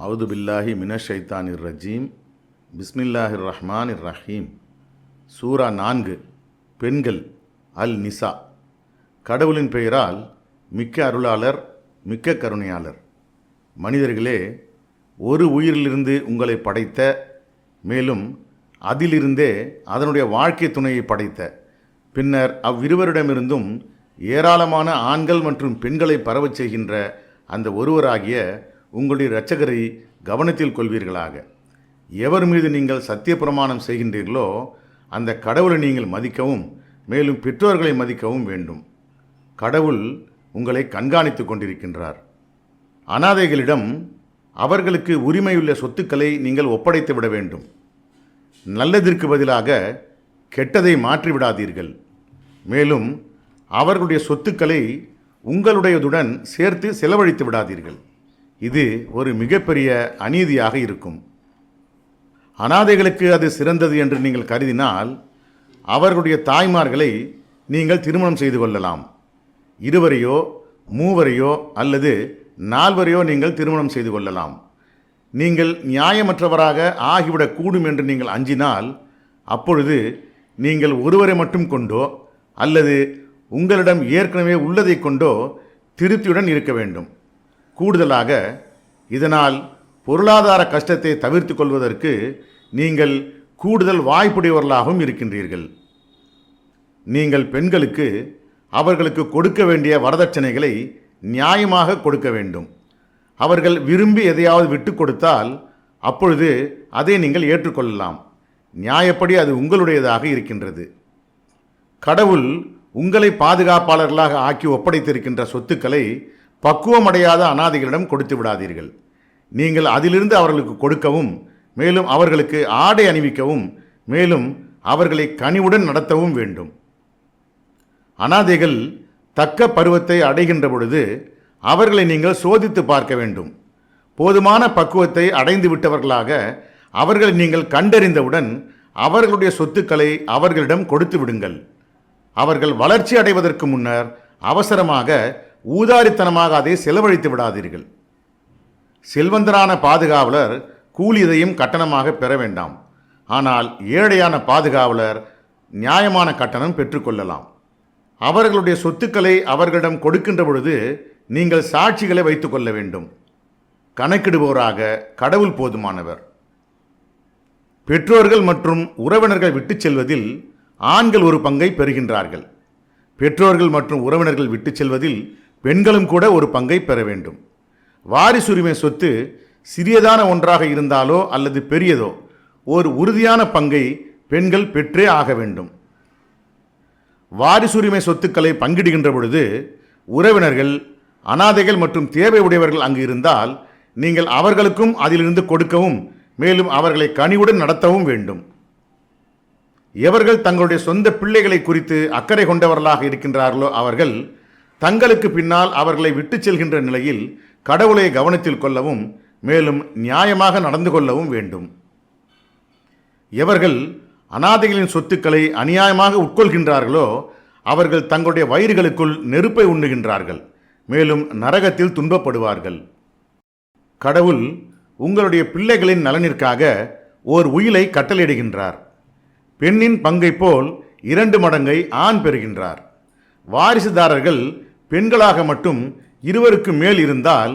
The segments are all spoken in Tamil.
அவுது பில்லாஹி மினஷ் ஷைத்தானிர் ரஜீம். பிஸ்மில்லாஹிர் ரஹ்மானிர் ரஹீம். சூரா 4. பெண்கள். அல் நிசா. கடவுளின் பெயரால் மிக்க அருளாளர், மிக்க கருணையாளர். மனிதர்களே, ஒரு உயிரிலிருந்து உங்களை படைத்த, மேலும் அதிலிருந்தே அதனுடைய வாழ்க்கை துணையை படைத்த, பின்னர் அவ்விருவரிடமிருந்தும் ஏராளமான ஆண்கள் மற்றும் பெண்களை பரவச் செய்கின்ற அந்த ஒருவராகிய உங்களுடைய இரட்சகரை கவனத்தில் கொள்வீர்களாக. எவர் மீது நீங்கள் சத்திய பிரமாணம் செய்கின்றீர்களோ அந்த கடவுளை நீங்கள் மதிக்கவும், மேலும் பெற்றோர்களை மதிக்கவும் வேண்டும். கடவுள் உங்களை கண்காணித்து கொண்டிருக்கின்றார். அனாதைகளிடம் அவர்களுக்கு உரிமையுள்ள சொத்துக்களை நீங்கள் ஒப்படைத்து விட வேண்டும். நல்லதற்கு பதிலாக கெட்டதை மாற்றிவிடாதீர்கள். மேலும் அவர்களுடைய சொத்துக்களை உங்களுடையதுடன் சேர்த்து செலவழித்து விடாதீர்கள். இது ஒரு மிகப்பெரிய அநீதியாக இருக்கும். அனாதைகளுக்கு அது சிறந்தது என்று நீங்கள் கருதினால் அவர்களுடைய தாய்மார்களை நீங்கள் திருமணம் செய்து கொள்ளலாம். 2 3 அல்லது 4 நீங்கள் திருமணம் செய்து கொள்ளலாம். நீங்கள் நியாயமற்றவராக ஆகிவிடக்கூடும் என்று நீங்கள் அஞ்சினால் அப்பொழுது நீங்கள் ஒருவரை மட்டும் கொண்டோ அல்லது உங்களிடம் ஏற்கனவே உள்ளதை கொண்டோ திருப்தியுடன் இருக்க வேண்டும். கூடுதலாக இதனால் பொருளாதார கஷ்டத்தை தவிர்த்து கொள்வதற்கு நீங்கள் கூடுதல் வாய்ப்புடையவர்களாகவும் இருக்கின்றீர்கள். நீங்கள் பெண்களுக்கு அவர்களுக்கு கொடுக்க வேண்டிய வரதட்சணைகளை நியாயமாக கொடுக்க வேண்டும். அவர்கள் விரும்பி எதையாவது விட்டு கொடுத்தால் அப்பொழுது அதை நீங்கள் ஏற்றுக்கொள்ளலாம். நியாயப்படி அது உங்களுடையதாக இருக்கின்றது. கடவுள் உங்களை பாதுகாப்பாளர்களாக ஆக்கி ஒப்படைத்திருக்கின்ற சொத்துக்களை பக்குவமடையாத அனாதைகளிடம் கொடுத்து விடாதீர்கள். நீங்கள் அதிலிருந்து அவர்களுக்கு கொடுக்கவும், மேலும் அவர்களுக்கு ஆடை அணிவிக்கவும், மேலும் அவர்களை கனிவுடன் நடத்தவும் வேண்டும். அனாதைகள் தக்க பருவத்தை அடைகின்ற பொழுது அவர்களை நீங்கள் சோதித்து பார்க்க வேண்டும். போதுமான பக்குவத்தை அடைந்து விட்டவர்களாக அவர்களை நீங்கள் கண்டறிந்தவுடன் அவர்களுடைய சொத்துக்களை அவர்களிடம் கொடுத்து விடுங்கள். அவர்கள் வளர்ச்சி அடைவதற்கு முன்னர் அவசரமாக ஊதாரித்தனமாக அதை செலவழித்து விடாதீர்கள். செல்வந்தரான பாதுகாவலர் கூலியதையும் கட்டணமாக பெற வேண்டாம். ஆனால் ஏழையான பாதுகாவலர் நியாயமான கட்டணம் பெற்றுக்கொள்ளலாம். அவர்களுடைய சொத்துக்களை அவர்களிடம் கொடுக்கின்ற பொழுது நீங்கள் சாட்சிகளை வைத்துக் கொள்ள வேண்டும். கணக்கிடுவோராக கடவுள் போதுமானவர். பெற்றோர்கள் மற்றும் உறவினர்கள் விட்டு செல்வதில் ஆண்கள் ஒரு பங்கை பெறுகின்றார்கள். பெற்றோர்கள் மற்றும் உறவினர்கள் விட்டு செல்வதில் பெண்களும் கூட ஒரு பங்கை பெற வேண்டும். வாரிசுரிமை சொத்து சிறியதான ஒன்றாக இருந்தாலோ அல்லது பெரியதோ ஒரு உறுதியான பங்கை பெண்கள் பெற்றே ஆக வேண்டும். வாரிசுரிமை சொத்துக்களை பங்கிடுகின்ற பொழுது உறவினர்கள், அனாதைகள் மற்றும் தேவை உடையவர்கள் அங்கு இருந்தால் நீங்கள் அவர்களுக்கும் அதிலிருந்து கொடுக்கவும், மேலும் அவர்களை கனிவுடன் நடத்தவும் வேண்டும். எவர்கள் தங்களுடைய சொந்த பிள்ளைகளை குறித்து அக்கறை கொண்டவர்களாக இருக்கின்றார்களோ அவர்கள் தங்களுக்கு பின்னால் அவர்களை விட்டு செல்கின்ற நிலையில் கடவுளை கவனத்தில் கொள்ளவும், மேலும் நியாயமாக நடந்து கொள்ளவும் வேண்டும். எவர்கள் அனாதைகளின் சொத்துக்களை அநியாயமாக உட்கொள்கின்றார்களோ அவர்கள் தங்களுடைய வயிறுகளுக்குள் நெருப்பை உண்ணுகின்றார்கள், மேலும் நரகத்தில் துன்பப்படுவார்கள். கடவுள் உங்களுடைய பிள்ளைகளின் நலனிற்காக ஓர் உயிலை கட்டளையிடுகின்றார். பெண்ணின் பங்கை போல் 2 மடங்கை ஆண் பெறுகின்றார். வாரிசுதாரர்கள் பெண்களாக மட்டும் 2 மேல் இருந்தால்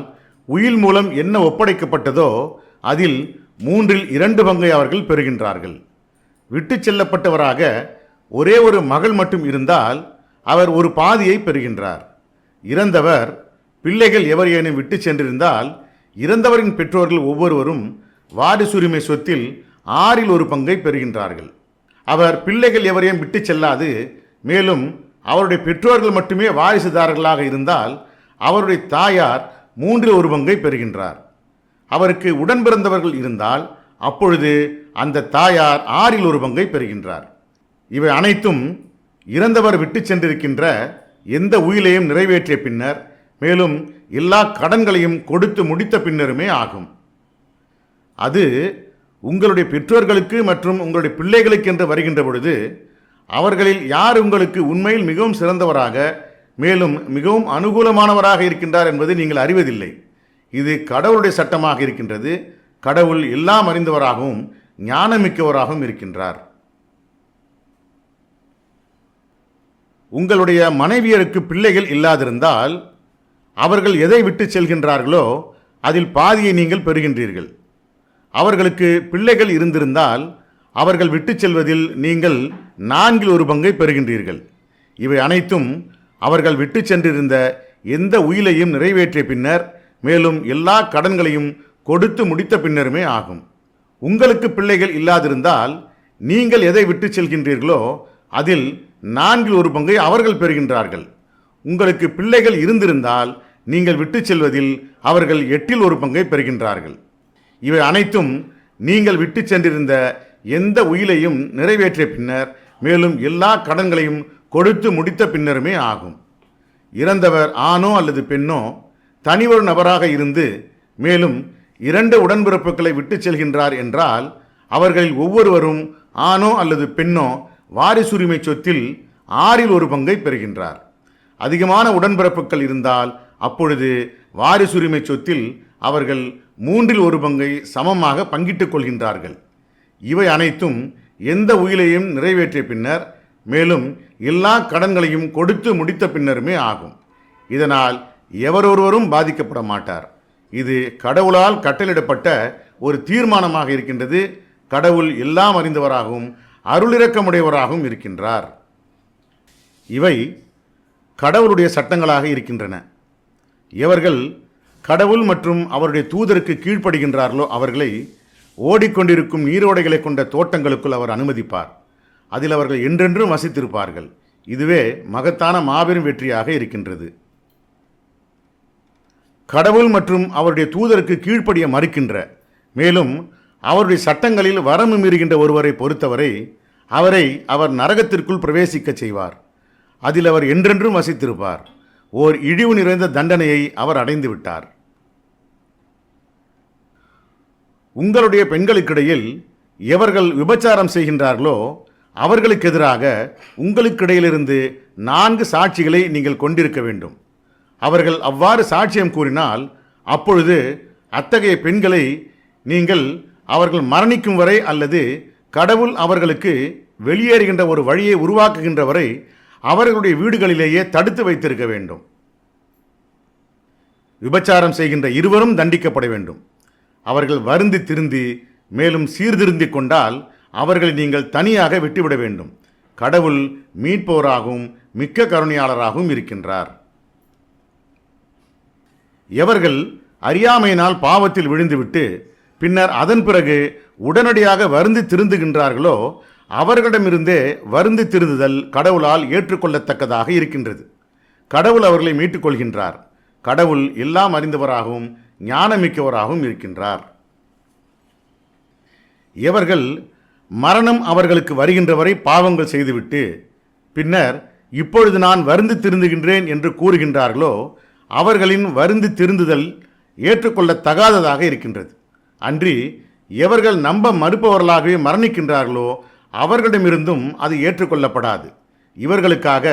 உயில் மூலம் என்ன ஒப்படைக்கப்பட்டதோ அதில் 3/2 பங்கை அவர்கள் பெறுகின்றார்கள். விட்டு செல்லப்பட்டவராக ஒரே ஒரு மகள் மட்டும் இருந்தால் அவர் ஒரு பாதியை பெறுகின்றார். இறந்தவர் பிள்ளைகள் எவரையேனும் விட்டு சென்றிருந்தால் இறந்தவரின் பெற்றோர்கள் ஒவ்வொருவரும் வாரிசுரிமை சொத்தில் 1/6 பங்கை பெறுகின்றார்கள். அவர் பிள்ளைகள் எவரையும் விட்டு செல்லாது, மேலும் அவருடைய பெற்றோர்கள் மட்டுமே வாரிசுதாரர்களாக இருந்தால் அவருடைய தாயார் 3/1 பங்கை பெறுகின்றார். அவருக்கு உடன் பிறந்தவர்கள் இருந்தால் அப்பொழுது அந்த தாயார் 1/6 பங்கை பெறுகின்றார். இவை அனைத்தும் இறந்தவர் விட்டு சென்றிருக்கின்ற எந்த உயிலையும் நிறைவேற்றிய பின்னர், மேலும் எல்லா கடன்களையும் கொடுத்து முடித்த பின்னருமே ஆகும். அது உங்களுடைய பெற்றோர்களுக்கு மற்றும் உங்களுடைய பிள்ளைகளுக்கு என்று வருகின்ற பொழுது அவர்களில் யார் உங்களுக்கு உண்மையில் மிகவும் சிறந்தவராக, மேலும் மிகவும் அனுகூலமானவராக இருக்கின்றார் என்பதை நீங்கள் அறிவதில்லை. இது கடவுளுடைய சட்டமாக இருக்கின்றது. கடவுள் எல்லாம் அறிந்தவராகவும் ஞானமிக்கவராகவும் இருக்கின்றார். உங்களுடைய மனைவியருக்கு பிள்ளைகள் இல்லாதிருந்தால் அவர்கள் எதை விட்டு செல்கின்றார்களோ அதில் பாதியை நீங்கள் பெறுகின்றீர்கள். அவர்களுக்கு பிள்ளைகள் இருந்திருந்தால் அவர்கள் விட்டு செல்வதில் நீங்கள் 4/1 பெறுகின்றீர்கள். இவை அனைத்தும் அவர்கள் விட்டு சென்றிருந்த எந்த உயிலையும் நிறைவேற்றிய பின்னர், மேலும் எல்லா கடன்களையும் கொடுத்து முடித்த பின்னருமே ஆகும். உங்களுக்கு பிள்ளைகள் இல்லாதிருந்தால் நீங்கள் எதை விட்டு செல்கின்றீர்களோ அதில் 4/1 அவர்கள் பெறுகின்றார்கள். உங்களுக்கு பிள்ளைகள் இருந்திருந்தால் நீங்கள் விட்டு செல்வதில் அவர்கள் 8/1 பெறுகின்றார்கள். இவை அனைத்தும் நீங்கள் விட்டு சென்றிருந்த எந்த உயிலையும் நிறைவேற்றிய பின்னர், மேலும் எல்லா கடன்களையும் கொடுத்து முடித்த பின்னருமே ஆகும். இறந்தவர் ஆணோ அல்லது பெண்ணோ தனியொரு நபராக இருந்து மேலும் 2 உடன்பிறப்புகளை விட்டு செல்கின்றார் என்றால், அவர்களில் ஒவ்வொருவரும் ஆணோ அல்லது பெண்ணோ வாரிசுரிமை சொத்தில் 6/1 பெறுகின்றார். அதிகமான உடன்பிறப்புகள் இருந்தால் அப்பொழுது வாரிசுரிமை சொத்தில் அவர்கள் 3/1 சமமாக பங்கிட்டுக் கொள்கின்றார்கள். இவை அனைத்தும் எந்த உயிலையும் நிறைவேற்றிய பின்னர், மேலும் எல்லா கடன்களையும் கொடுத்து முடித்த பின்னருமே ஆகும். இதனால் எவரொருவரும் பாதிக்கப்பட மாட்டார். இது கடவுளால் கட்டளிடப்பட்ட ஒரு தீர்மானமாக இருக்கின்றது. கடவுள் எல்லாம் அறிந்தவராகவும் அருளிரக்கமுடையவராகவும் இருக்கின்றார். இவை கடவுளுடைய சட்டங்களாக இருக்கின்றன. எவர்கள் கடவுள் மற்றும் அவருடைய தூதருக்கு கீழ்ப்படுகின்றார்களோ அவர்களை ஓடிக்கொண்டிருக்கும் நீரோடைகளை கொண்ட தோட்டங்களுக்குள் அவர் அனுமதிப்பார். அதில் அவர்கள் என்றென்றும் வசித்திருப்பார்கள். இதுவே மகத்தான மாபெரும் வெற்றியாக இருக்கின்றது. கடவுள் மற்றும் அவருடைய தூதருக்கு கீழ்ப்படிய மறுக்கின்ற, மேலும் அவருடைய சட்டங்களில் வரம்பு மீறுகின்ற ஒருவரை பொறுத்தவரை அவரை அவர் நரகத்திற்குள் பிரவேசிக்க செய்வார். அதில் அவர் என்றென்றும் வசித்திருப்பார். ஓர் இழிவு நிறைந்த தண்டனையை அவர் அடைந்து விட்டார். உங்களுடைய பெண்களுக்கிடையில் எவர்கள் விபச்சாரம் செய்கின்றார்களோ அவர்களுக்கு எதிராக உங்களுக்கிடையிலிருந்து 4 சாட்சிகளை நீங்கள் கொண்டிருக்க வேண்டும். அவர்கள் அவ்வாறு சாட்சியம் கூறினால் அப்பொழுது அத்தகைய பெண்களை நீங்கள் அவர்கள் மரணிக்கும் வரை அல்லது கடவுள் அவர்களுக்கு வெளியேறுகின்ற ஒரு வழியை உருவாக்குகின்ற வரை அவர்களுடைய வீடுகளிலேயே தடுத்து வைத்திருக்க வேண்டும். விபச்சாரம் செய்கின்ற இருவரும் தண்டிக்கப்பட வேண்டும். அவர்கள் வருந்தி திருந்தி மேலும் சீர்திருந்திக் கொண்டால் அவர்களை நீங்கள் தனியாக விட்டுவிட வேண்டும். கடவுள் மீட்போராகவும் மிக்க கருணையாளராகவும் இருக்கின்றார். எவர்கள் அறியாமையினால் பாவத்தில் விழுந்துவிட்டு பின்னர் அதன் பிறகு உடனடியாக வருந்தி திருந்துகின்றார்களோ அவர்களிடமிருந்தே வருந்தி திருந்துதல் கடவுளால் ஏற்றுக்கொள்ளத்தக்கதாக இருக்கின்றது. கடவுள் அவர்களை மீட்டுக் கொள்கின்றார். கடவுள் எல்லாம் அறிந்தவராகவும் ஞானமிக்கவராகவும் இருக்கின்றார். எவர்கள் மரணம் அவர்களுக்கு வருகின்ற வரை பாவங்கள் செய்துவிட்டு பின்னர் இப்பொழுது நான் வருந்தி திருந்துகின்றேன் என்று கூறுகின்றார்களோ அவர்களின் வருந்தி திருந்துதல் ஏற்றுக்கொள்ளத்தகாததாக இருக்கின்றது. அன்றி எவர்கள் நம்ப மறுப்பவர்களாகவே மரணிக்கின்றார்களோ அவர்களிடமிருந்தும் அது ஏற்றுக்கொள்ளப்படாது. இவர்களுக்காக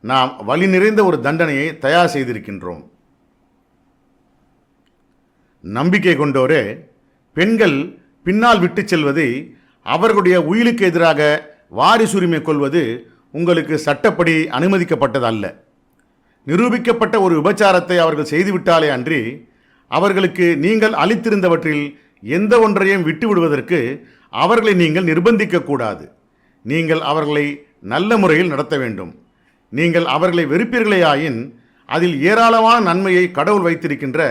நாம் வலி நிறைந்த ஒரு தண்டனையை தயார் செய்திருக்கின்றோம். நம்பிக்கை கொண்டோரே, பெண்கள் பின்னால் விட்டு செல்வதை அவர்களுடைய உயிலுக்கு எதிராக வாரிசுரிமை கொள்வது உங்களுக்கு சட்டப்படி அனுமதிக்கப்பட்டதல்ல. நிரூபிக்கப்பட்ட ஒரு விபச்சாரத்தை அவர்கள் செய்துவிட்டாலே அன்றி அவர்களுக்கு நீங்கள் அளித்திருந்தவற்றில் எந்த ஒன்றையும் விட்டுவிடுவதற்கு அவர்களை நீங்கள் நிர்பந்திக்கக்கூடாது. நீங்கள் அவர்களை நல்ல முறையில் நடத்த வேண்டும். நீங்கள் அவர்களை வெறுப்பீர்களேயாயின் அதில் ஏராளமான நன்மையை கடவுள் வைத்திருக்கின்ற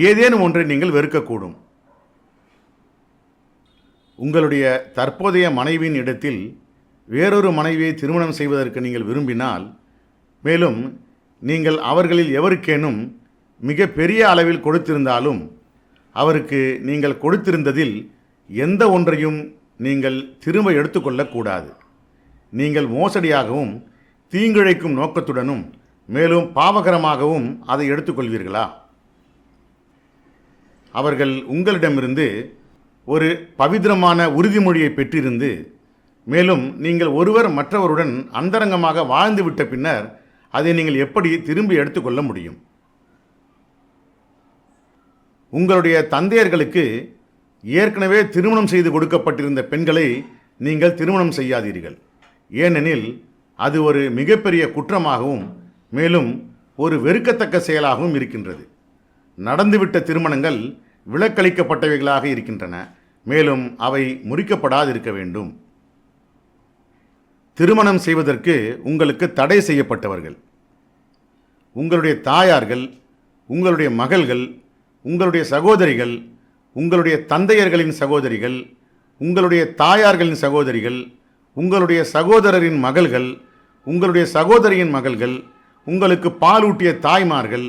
ஏதேனும் ஒன்றை நீங்கள் வெறுக்கக்கூடும். உங்களுடைய தற்போதைய மனைவியின் இடத்தில் வேறொரு மனைவியை திருமணம் செய்வதற்கு நீங்கள் விரும்பினால், மேலும் நீங்கள் அவர்களில் எவருக்கேனும் மிக பெரிய அளவில் கொடுத்திருந்தாலும் அவருக்கு நீங்கள் கொடுத்திருந்ததில் எந்த ஒன்றையும் நீங்கள் திரும்ப எடுத்துக்கொள்ளக்கூடாது. நீங்கள் மோசடியாகவும் தீங்கிழைக்கும் நோக்கத்துடனும் மேலும் பாவகரமாகவும் அதை எடுத்துக்கொள்வீர்களா? அவர்கள் உங்களிடமிருந்து ஒரு பவித்திரமான உறுதிமொழியை பெற்றிருந்து மேலும் நீங்கள் ஒருவர் மற்றவருடன் அந்தரங்கமாக வாழ்ந்துவிட்ட பின்னர் அதை நீங்கள் எப்படி திரும்பி எடுத்துக்கொள்ள முடியும்? உங்களுடைய தந்தையர்களுக்கு ஏற்கனவே திருமணம் செய்து கொடுக்கப்பட்டிருந்த பெண்களை நீங்கள் திருமணம் செய்யாதீர்கள். ஏனெனில் அது ஒரு மிகப்பெரிய குற்றமாகவும் மேலும் ஒரு வெறுக்கத்தக்க செயலாகவும் இருக்கின்றது. நடந்துவிட்ட திருமணங்கள் விலக்களிக்கப்பட்டவைகளாக இருக்கின்றன. மேலும் அவை முறிக்கப்படாதிருக்க வேண்டும். திருமணம் செய்வதற்கு உங்களுக்கு தடை செய்யப்பட்டவர்கள் உங்களுடைய தாயார்கள், உங்களுடைய மகள்கள், உங்களுடைய சகோதரிகள், உங்களுடைய தந்தையர்களின் சகோதரிகள், உங்களுடைய தாயார்களின் சகோதரிகள், உங்களுடைய சகோதரரின் மகள்கள், உங்களுடைய சகோதரியின் மகள்கள், உங்களுக்கு பாலூட்டிய தாய்மார்கள்,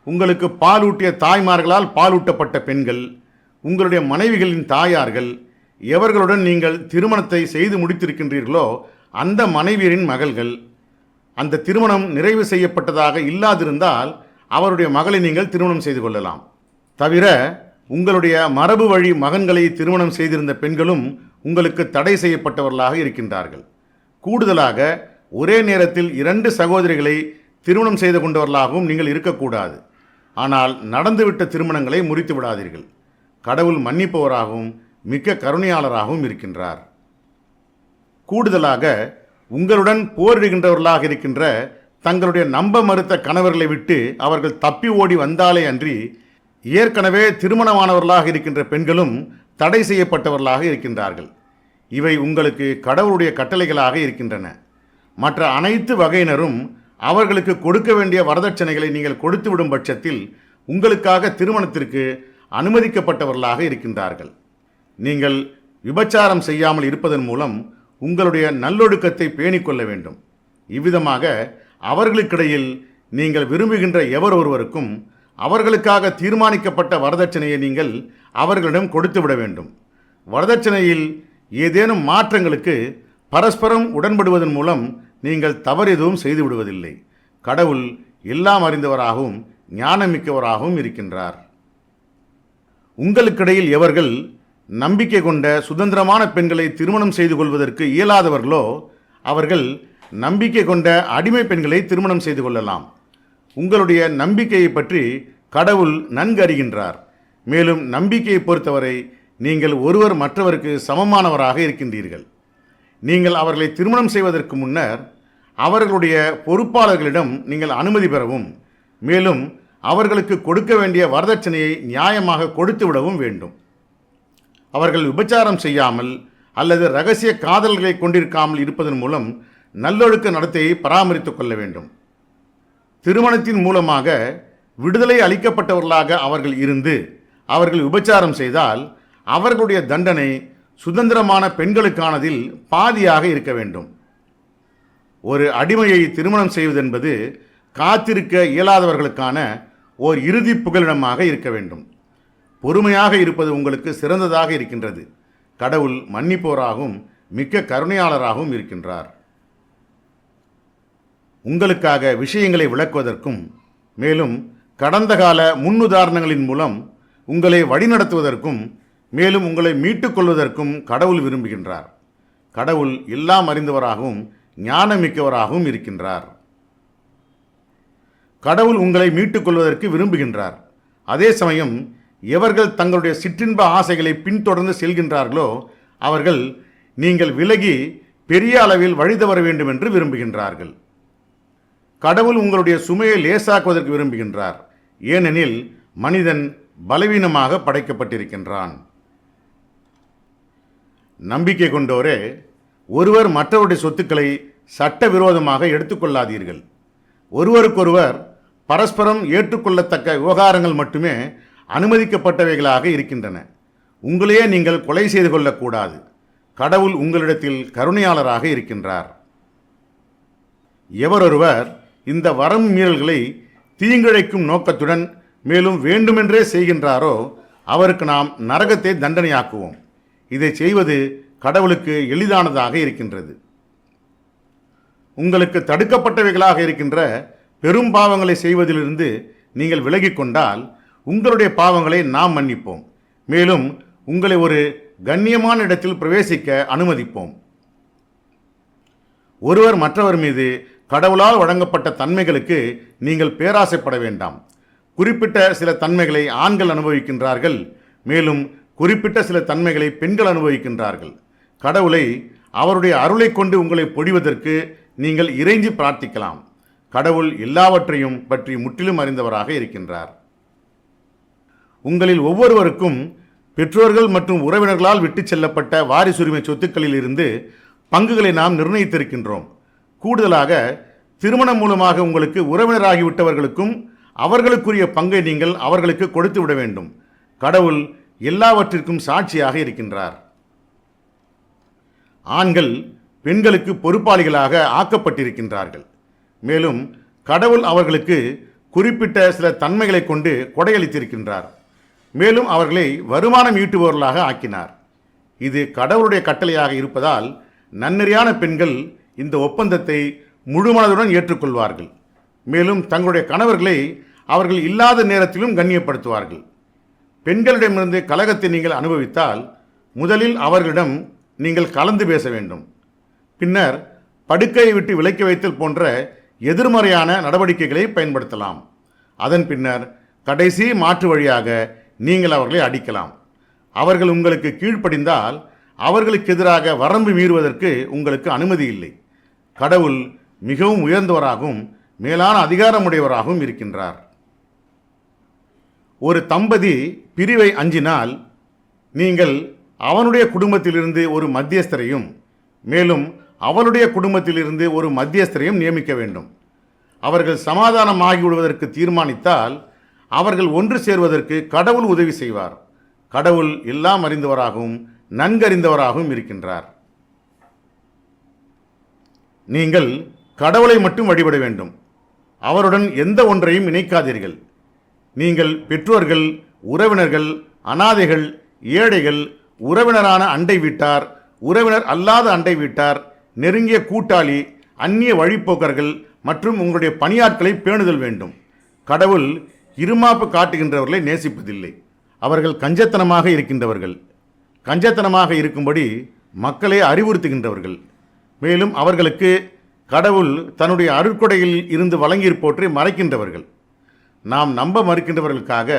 உங்களுக்கு பாலூட்டிய தாய்மார்களால் பாலூட்டப்பட்ட பெண்கள், உங்களுடைய மனைவிகளின் தாயார்கள், எவர்களுடன் நீங்கள் திருமணத்தை செய்து முடித்திருக்கின்றீர்களோ அந்த மனைவியரின் மகள்கள், அந்த திருமணம் நிறைவு செய்யப்பட்டதாக இல்லாதிருந்தால் அவருடைய மகளை நீங்கள் திருமணம் செய்து கொள்ளலாம். தவிர உங்களுடைய மரபு வழி மகன்களை திருமணம் செய்திருந்த பெண்களும் உங்களுக்கு தடை செய்யப்பட்டவர்களாக இருக்கின்றார்கள். கூடுதலாக ஒரே நேரத்தில் 2 சகோதரிகளை திருமணம் செய்து கொண்டவர்களாகவும் நீங்கள் இருக்கக்கூடாது. ஆனால் நடந்துவிட்ட திருமணங்களை முறித்து விடாதீர்கள். கடவுள் மன்னிப்பவராகவும் மிக்க கருணையாளராகவும் இருக்கின்றார். கூடுதலாக உங்களுடன் போரிடுகின்றவர்களாக இருக்கின்ற தங்களுடைய நம்ப மறுத்த கணவர்களை விட்டு அவர்கள் தப்பி ஓடி வந்தாலே அன்றி ஏற்கனவே திருமணமானவர்களாக இருக்கின்ற பெண்களும் தடை செய்யப்பட்டவர்களாக இருக்கின்றார்கள். இவை உங்களுக்கு கடவுளுடைய கட்டளைகளாக இருக்கின்றன. மற்ற அனைத்து வகையினரும் அவர்களுக்கு கொடுக்க வேண்டிய வரதட்சணைகளை நீங்கள் கொடுத்துவிடும் பட்சத்தில் உங்களுக்காக திருமணத்திற்கு அனுமதிக்கப்பட்டவர்களாக இருக்கின்றார்கள். நீங்கள் விபச்சாரம் செய்யாமல் இருப்பதன் மூலம் உங்களுடைய நல்லொழுக்கத்தை பேணிக்கொள்ள வேண்டும். இவ்விதமாக அவர்களுக்கிடையில் நீங்கள் விரும்புகின்ற எவர் ஒருவருக்கும் அவர்களுக்காக தீர்மானிக்கப்பட்ட வரதட்சணையை நீங்கள் அவர்களிடம் கொடுத்து விட வேண்டும். வரதட்சணையில் ஏதேனும் மாற்றங்களுக்கு பரஸ்பரம் உடன்படுவதன் மூலம் நீங்கள் தவறு எதுவும் செய்து விடுவதில்லை. கடவுள் எல்லாம் அறிந்தவராகவும் ஞானமிக்கவராகவும் இருக்கின்றார். உங்களுக்கிடையில் எவர்கள் நம்பிக்கை கொண்ட சுதந்திரமான பெண்களை திருமணம் செய்து கொள்வதற்கு இயலாதவர்களோ அவர்கள் நம்பிக்கை கொண்ட அடிமை பெண்களை திருமணம் செய்து கொள்ளலாம். உங்களுடைய நம்பிக்கையை பற்றி கடவுள் நன்கு அறிகின்றார். மேலும் நம்பிக்கையை பொறுத்தவரை நீங்கள் ஒருவர் மற்றவருக்கு சமமானவராக இருக்கின்றீர்கள். நீங்கள் அவர்களை திருமணம் செய்வதற்கு முன்னர் அவர்களுடைய பொறுப்பாளர்களிடம் நீங்கள் அனுமதி பெறவும் மேலும் அவர்களுக்கு கொடுக்க வேண்டிய வரதட்சணையை நியாயமாக கொடுத்து விடவும் வேண்டும். அவர்கள் விபச்சாரம் செய்யாமல் அல்லது இரகசிய காதல்களை கொண்டிருக்காமல் இருப்பதன் மூலம் நல்லொழுக்க நடத்தையை பராமரித்துக் கொள்ள வேண்டும். திருமணத்தின் மூலமாக விடுதலை அளிக்கப்பட்டவர்களாக அவர்கள் இருந்து அவர்கள் விபச்சாரம் செய்தால் அவர்களுடைய தண்டனை சுதந்திரமான பெண்களுக்கானதில் பாதியாக இருக்க வேண்டும். ஒரு அடிமையை திருமணம் செய்வதென்பது காத்திருக்க இயலாதவர்களுக்கான ஓர் இறுதி புகலிடமாக இருக்க வேண்டும். பொறுமையாக இருப்பது உங்களுக்கு சிறந்ததாக இருக்கின்றது. கடவுள் மன்னிப்போராகவும் மிக்க கருணையாளராகவும் இருக்கின்றார். உங்களுக்காக விஷயங்களை விளக்குவதற்கும் மேலும் கடந்த கால முன்னுதாரணங்களின் மூலம் உங்களை வழிநடத்துவதற்கும் மேலும் உங்களை மீட்டுக் கொள்வதற்கும் கடவுள் விரும்புகின்றார். கடவுள் எல்லாம் அறிந்தவராகவும் ஞானமிக்கவராகவும் இருக்கின்றார். கடவுள் உங்களை மீட்டுக் கொள்வதற்கு விரும்புகின்றார். அதே சமயம் எவர்கள் தங்களுடைய சிற்றின்ப ஆசைகளை பின்தொடர்ந்து செல்கின்றார்களோ அவர்கள் நீங்கள் விலகி பெரிய அளவில் வழிதவற வேண்டும் என்று விரும்புகின்றார்கள். கடவுள் உங்களுடைய சுமையை லேசாக்குவதற்கு விரும்புகின்றார். ஏனெனில் மனிதன் பலவீனமாக படைக்கப்பட்டிருக்கின்றான். நம்பிக்கை கொண்டோரே, ஒருவர் மற்றவருடைய சொத்துக்களை சட்டவிரோதமாக எடுத்துக்கொள்ளாதீர்கள். ஒருவருக்கொருவர் பரஸ்பரம் ஏற்றுக்கொள்ளத்தக்க விவகாரங்கள் மட்டுமே அனுமதிக்கப்பட்டவைகளாக இருக்கின்றன. உங்களையே நீங்கள் கொலை செய்து கொள்ளக்கூடாது. கடவுள் உங்களிடத்தில் கருணையாளராக இருக்கின்றார். எவரொருவர் இந்த வரம் மீறல்களை தீங்கிழைக்கும் நோக்கத்துடன் மேலும் வேண்டுமென்றே செய்கின்றாரோ அவருக்கு நாம் நரகத்தை தண்டனையாக்குவோம். இதை செய்வது கடவுளுக்கு எளிதானதாக இருக்கின்றது. உங்களுக்கு தடுக்கப்பட்டவைகளாக இருக்கின்ற பெரும் பாவங்களை செய்வதிலிருந்து நீங்கள் விலகிக் கொண்டால் உங்களுடைய பாவங்களை நாம் மன்னிப்போம். மேலும் உங்களை ஒரு கண்ணியமான இடத்தில் பிரவேசிக்க அனுமதிப்போம். ஒருவர் மற்றவர் மீது கடவுளால் வழங்கப்பட்ட தன்மைகளுக்கு நீங்கள் பேராசைப்பட வேண்டாம். குறிப்பிட்ட சில தன்மைகளை ஆண்கள் அனுபவிக்கின்றார்கள், மேலும் குறிப்பிட்ட சில தன்மைகளை பெண்கள் அனுபவிக்கின்றார்கள். கடவுளை அவருடைய அருளை கொண்டு உங்களை பொழிவதற்கு நீங்கள் இறைஞ்சி பிரார்த்திக்கலாம். கடவுள் எல்லாவற்றையும் பற்றி முற்றிலும் அறிந்தவராக இருக்கின்றார். உங்களில் ஒவ்வொருவருக்கும் பெற்றோர்கள் மற்றும் உறவினர்களால் விட்டு செல்லப்பட்ட வாரிசுரிமை சொத்துக்களில் இருந்து பங்குகளை நாம் நிர்ணயித்திருக்கின்றோம். கூடுதலாக திருமணம் மூலமாக உங்களுக்கு உறவினராகிவிட்டவர்களுக்கும் அவர்களுக்குரிய பங்கை நீங்கள் அவர்களுக்கு கொடுத்து விட வேண்டும். கடவுள் எல்லாவற்றிற்கும் சாட்சியாக இருக்கின்றார். ஆண்கள் பெண்களுக்கு பொறுப்பாளிகளாக ஆக்கப்பட்டிருக்கின்றார்கள். மேலும் கடவுள் அவர்களுக்கு குறிப்பிட்ட சில தன்மைகளை கொண்டு கொடையளித்திருக்கின்றார். மேலும் அவர்களை வருமானம் ஈட்டுபவர்களாக ஆக்கினார். இது கடவுளுடைய கட்டளையாக இருப்பதால் நன்னெறியான பெண்கள் இந்த ஒப்பந்தத்தை முழுமனதுடன் ஏற்றுக்கொள்வார்கள். மேலும் தங்களுடைய கணவர்களை அவர்கள் இல்லாத நேரத்திலும் கண்ணியப்படுத்துவார்கள். பெண்களிடமிருந்து கலகத்தை நீங்கள் அனுபவித்தால் முதலில் அவர்களிடம் நீங்கள் கலந்து பேச வேண்டும். பின்னர் படுக்கையை விட்டு விலக்கி வைத்தல் போன்ற எதிர்மறையான நடவடிக்கைகளை பயன்படுத்தலாம். அதன் பின்னர் கடைசி மாற்று வழியாக நீங்கள் அவர்களை அடிக்கலாம். அவர்கள் உங்களுக்கு கீழ்ப்படிந்தால் அவர்களுக்கு எதிராக வரம்பு மீறுவதற்கு உங்களுக்கு அனுமதி இல்லை. கடவுள் மிகவும் உயர்ந்தவராகவும் மேலான அதிகாரமுடையவராகவும் இருக்கின்றார். ஒரு தம்பதி பிரிவை அஞ்சினால் நீங்கள் அவனுடைய குடும்பத்திலிருந்து ஒரு மத்தியஸ்தரையும் மேலும் அவளுடைய குடும்பத்திலிருந்து ஒரு மத்தியஸ்தரையும் நியமிக்க வேண்டும். அவர்கள் சமாதானமாகிவிடுவதற்கு தீர்மானித்தால் அவர்கள் ஒன்று சேர்வதற்கு கடவுள் உதவி செய்வார். கடவுள் எல்லாம் அறிந்தவராகவும் நன்கறிந்தவராகவும் இருக்கின்றார். நீங்கள் கடவுளை மட்டும் வழிபட வேண்டும். அவருடன் எந்த ஒன்றையும் இணைக்காதீர்கள். நீங்கள் பெற்றோர்கள், உறவினர்கள், அனாதைகள், ஏழைகள், உறவினரான அண்டை வீட்டார், உறவினர் அல்லாத அண்டை வீட்டார், நெருங்கிய கூட்டாளி, அந்நிய வழிப்போக்கர்கள் மற்றும் உங்களுடைய பணியாட்களை பேணுதல் வேண்டும். கடவுள் இருமாப்பு காட்டுகின்றவர்களை நேசிப்பதில்லை. அவர்கள் கஞ்சத்தனமாக இருக்கின்றவர்கள். கஞ்சத்தனமாக இருக்கும்படி மக்களை அறிவுறுத்துகின்றவர்கள். மேலும் அவர்களுக்கு கடவுள் தன்னுடைய அருட்கொடையில் இருந்து வழங்கியிருப்போற்றை மறைக்கின்றவர்கள். நாம் நம்ப மறுக்கின்றவர்களுக்காக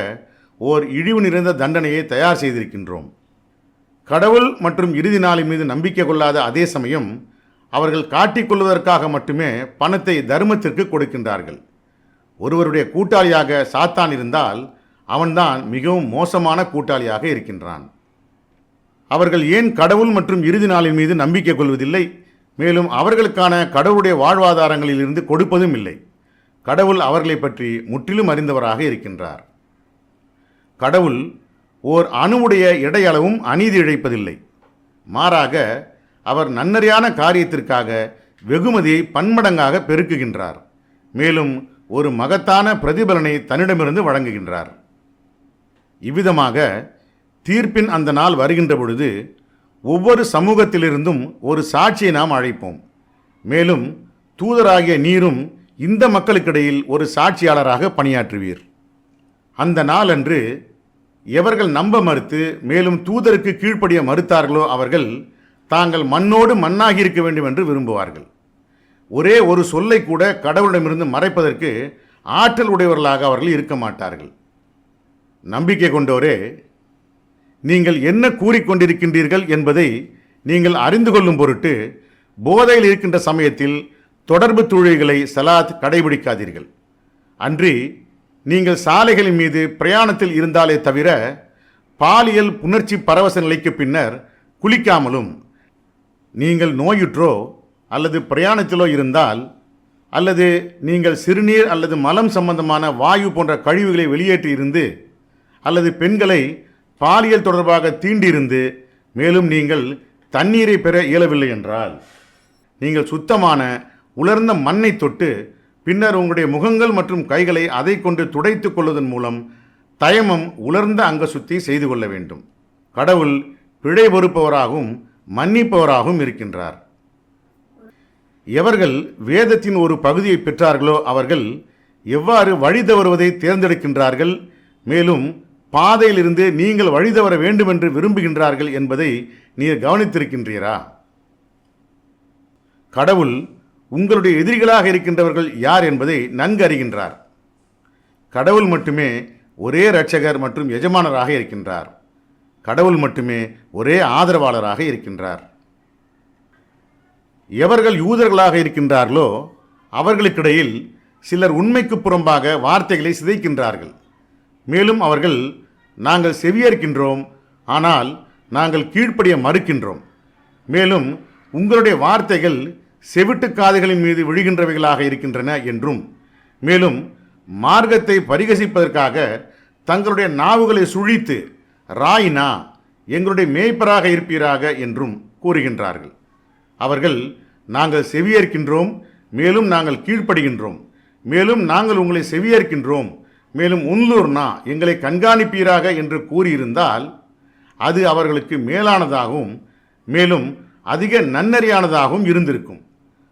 ஓர் இழிவு நிறைந்த தண்டனையை தயார் செய்திருக்கின்றோம். கடவுள் மற்றும் இறுதி நாளின் மீது நம்பிக்கை கொள்ளாத அதே சமயம் அவர்கள் காட்டிக்கொள்வதற்காக மட்டுமே பணத்தை தர்மத்திற்கு கொடுக்கின்றார்கள். ஒருவருடைய கூட்டாளியாக சாத்தான் இருந்தால் அவன்தான் மிகவும் மோசமான கூட்டாளியாக இருக்கின்றான். அவர்கள் ஏன் கடவுள் மற்றும் இறுதி நாளின் மீது நம்பிக்கை கொள்வதில்லை? மேலும் அவர்களுக்கான கடவுளுடைய வாழ்வாதாரங்களில் இருந்து கொடுப்பதும் இல்லை. கடவுள் அவர்களை பற்றி முற்றிலும் அறிந்தவராக இருக்கின்றார். கடவுள் ஓர் அணுவுடைய எடையளவும் அநீதி இழைப்பதில்லை. மாறாக அவர் நன்னறியான காரியத்திற்காக வெகுமதியை பன்மடங்காக பெருக்குகின்றார். மேலும் ஒரு மகத்தான பிரதிபலனை தன்னிடமிருந்து வழங்குகின்றார். இவ்விதமாக தீர்ப்பின் அந்த நாள் வருகின்ற பொழுது ஒவ்வொரு சமூகத்திலிருந்தும் ஒரு சாட்சியை நாம் அழைப்போம். மேலும் தூதராகிய நீரும் இந்த மக்களுக்கிடையில் ஒரு சாட்சியாளராக பணியாற்றுவீர். அந்த நாளன்று எவர்கள் நம்ப மறுத்து மேலும் தூதருக்கு கீழ்ப்படிய மறுத்தார்களோ அவர்கள் தாங்கள் மண்ணோடு மண்ணாகி இருக்க வேண்டும் என்று விரும்புவார்கள். ஒரே ஒரு சொல்லை கூட கடவுளிடமிருந்து மறைப்பதற்கு ஆற்றல் உடையவர்களாக அவர்கள் இருக்க மாட்டார்கள். நம்பிக்கை கொண்டோரே, நீங்கள் என்ன கூறிக்கொண்டிருக்கின்றீர்கள் என்பதை நீங்கள் அறிந்து கொள்ளும் பொருட்டு போதையில் இருக்கின்ற சமயத்தில் தொடர்பு தொழில்களை சலாத் கடைபிடிக்காதீர்கள். அன்றி நீங்கள் சாலைகளின் மீது பிரயாணத்தில் இருந்தாலே தவிர பாலியல் புணர்ச்சி பரவச நிலைக்கு பின்னர் குளிக்காமலும், நீங்கள் நோயுற்றோ அல்லது பிரயாணத்திலோ இருந்தால், அல்லது நீங்கள் சிறுநீர் அல்லது மலம் சம்பந்தமான வாயு போன்ற கழிவுகளை வெளியேற்றி இருந்து, அல்லது பெண்களை பாலியல் தொடர்பாக தீண்டியிருந்து, மேலும் நீங்கள் தண்ணீரை பெற இயலவில்லை என்றால் நீங்கள் சுத்தமான உலர்ந்த மண்ணை தொட்டு பின்னர் உங்களுடைய முகங்கள் மற்றும் கைகளை அதை கொண்டு துடைத்துக் கொள்வதன் மூலம் தயமம் உலர்ந்த அங்க சுத்தி செய்து கொள்ள வேண்டும். கடவுள் பிழை பொறுப்பவராகவும் மன்னிப்பவராகவும் இருக்கின்றார். எவர்கள் வேதத்தின் ஒரு பகுதியை பெற்றார்களோ அவர்கள் எவ்வாறு வழி தவறுவதை தேர்ந்தெடுக்கின்றார்கள், மேலும் பாதையிலிருந்து நீங்கள் வழி தவற வேண்டுமென்று விரும்புகின்றார்கள் என்பதை நீர் கவனித்திருக்கின்றீரா? கடவுள் உங்களுடைய எதிரிகளாக இருக்கின்றவர்கள் யார் என்பதை நன்கு அறிகின்றார். கடவுள் மட்டுமே ஒரே இரட்சகர் மற்றும் எஜமானராக இருக்கின்றார். கடவுள் மட்டுமே ஒரே ஆதரவாளராக இருக்கின்றார். எவர்கள் யூதர்களாக இருக்கின்றார்களோ அவர்களுக்கிடையில் சிலர் உண்மைக்கு புறம்பாக வார்த்தைகளை சிதைக்கின்றார்கள். மேலும் அவர்கள், நாங்கள் செவியேற்கின்றோம், ஆனால் நாங்கள் கீழ்ப்படிய மறுக்கின்றோம். மேலும் உங்களுடைய வார்த்தைகள் செவிட்டு காதுகளின் மீது விழுகின்றவைகளாக இருக்கின்றன என்றும், மேலும் மார்க்கத்தை பரிகசிப்பதற்காக தங்களுடைய நாவுகளை சுழித்து, ராயினா, எங்களுடைய மேய்ப்பராக இருப்பீராக என்றும் கூறுகின்றார்கள். அவர்கள், நாங்கள் செவியேற்கின்றோம், மேலும் நாங்கள் கீழ்ப்படுகின்றோம், மேலும் நாங்கள் உங்களை செவியேற்கின்றோம், மேலும் உன்லூர்னா, எங்களை கண்காணிப்பீராக என்று கூறியிருந்தால் அது அவர்களுக்கு மேலானதாகவும் மேலும் அதிக நன்னறியானதாகவும் இருந்திருக்கும்.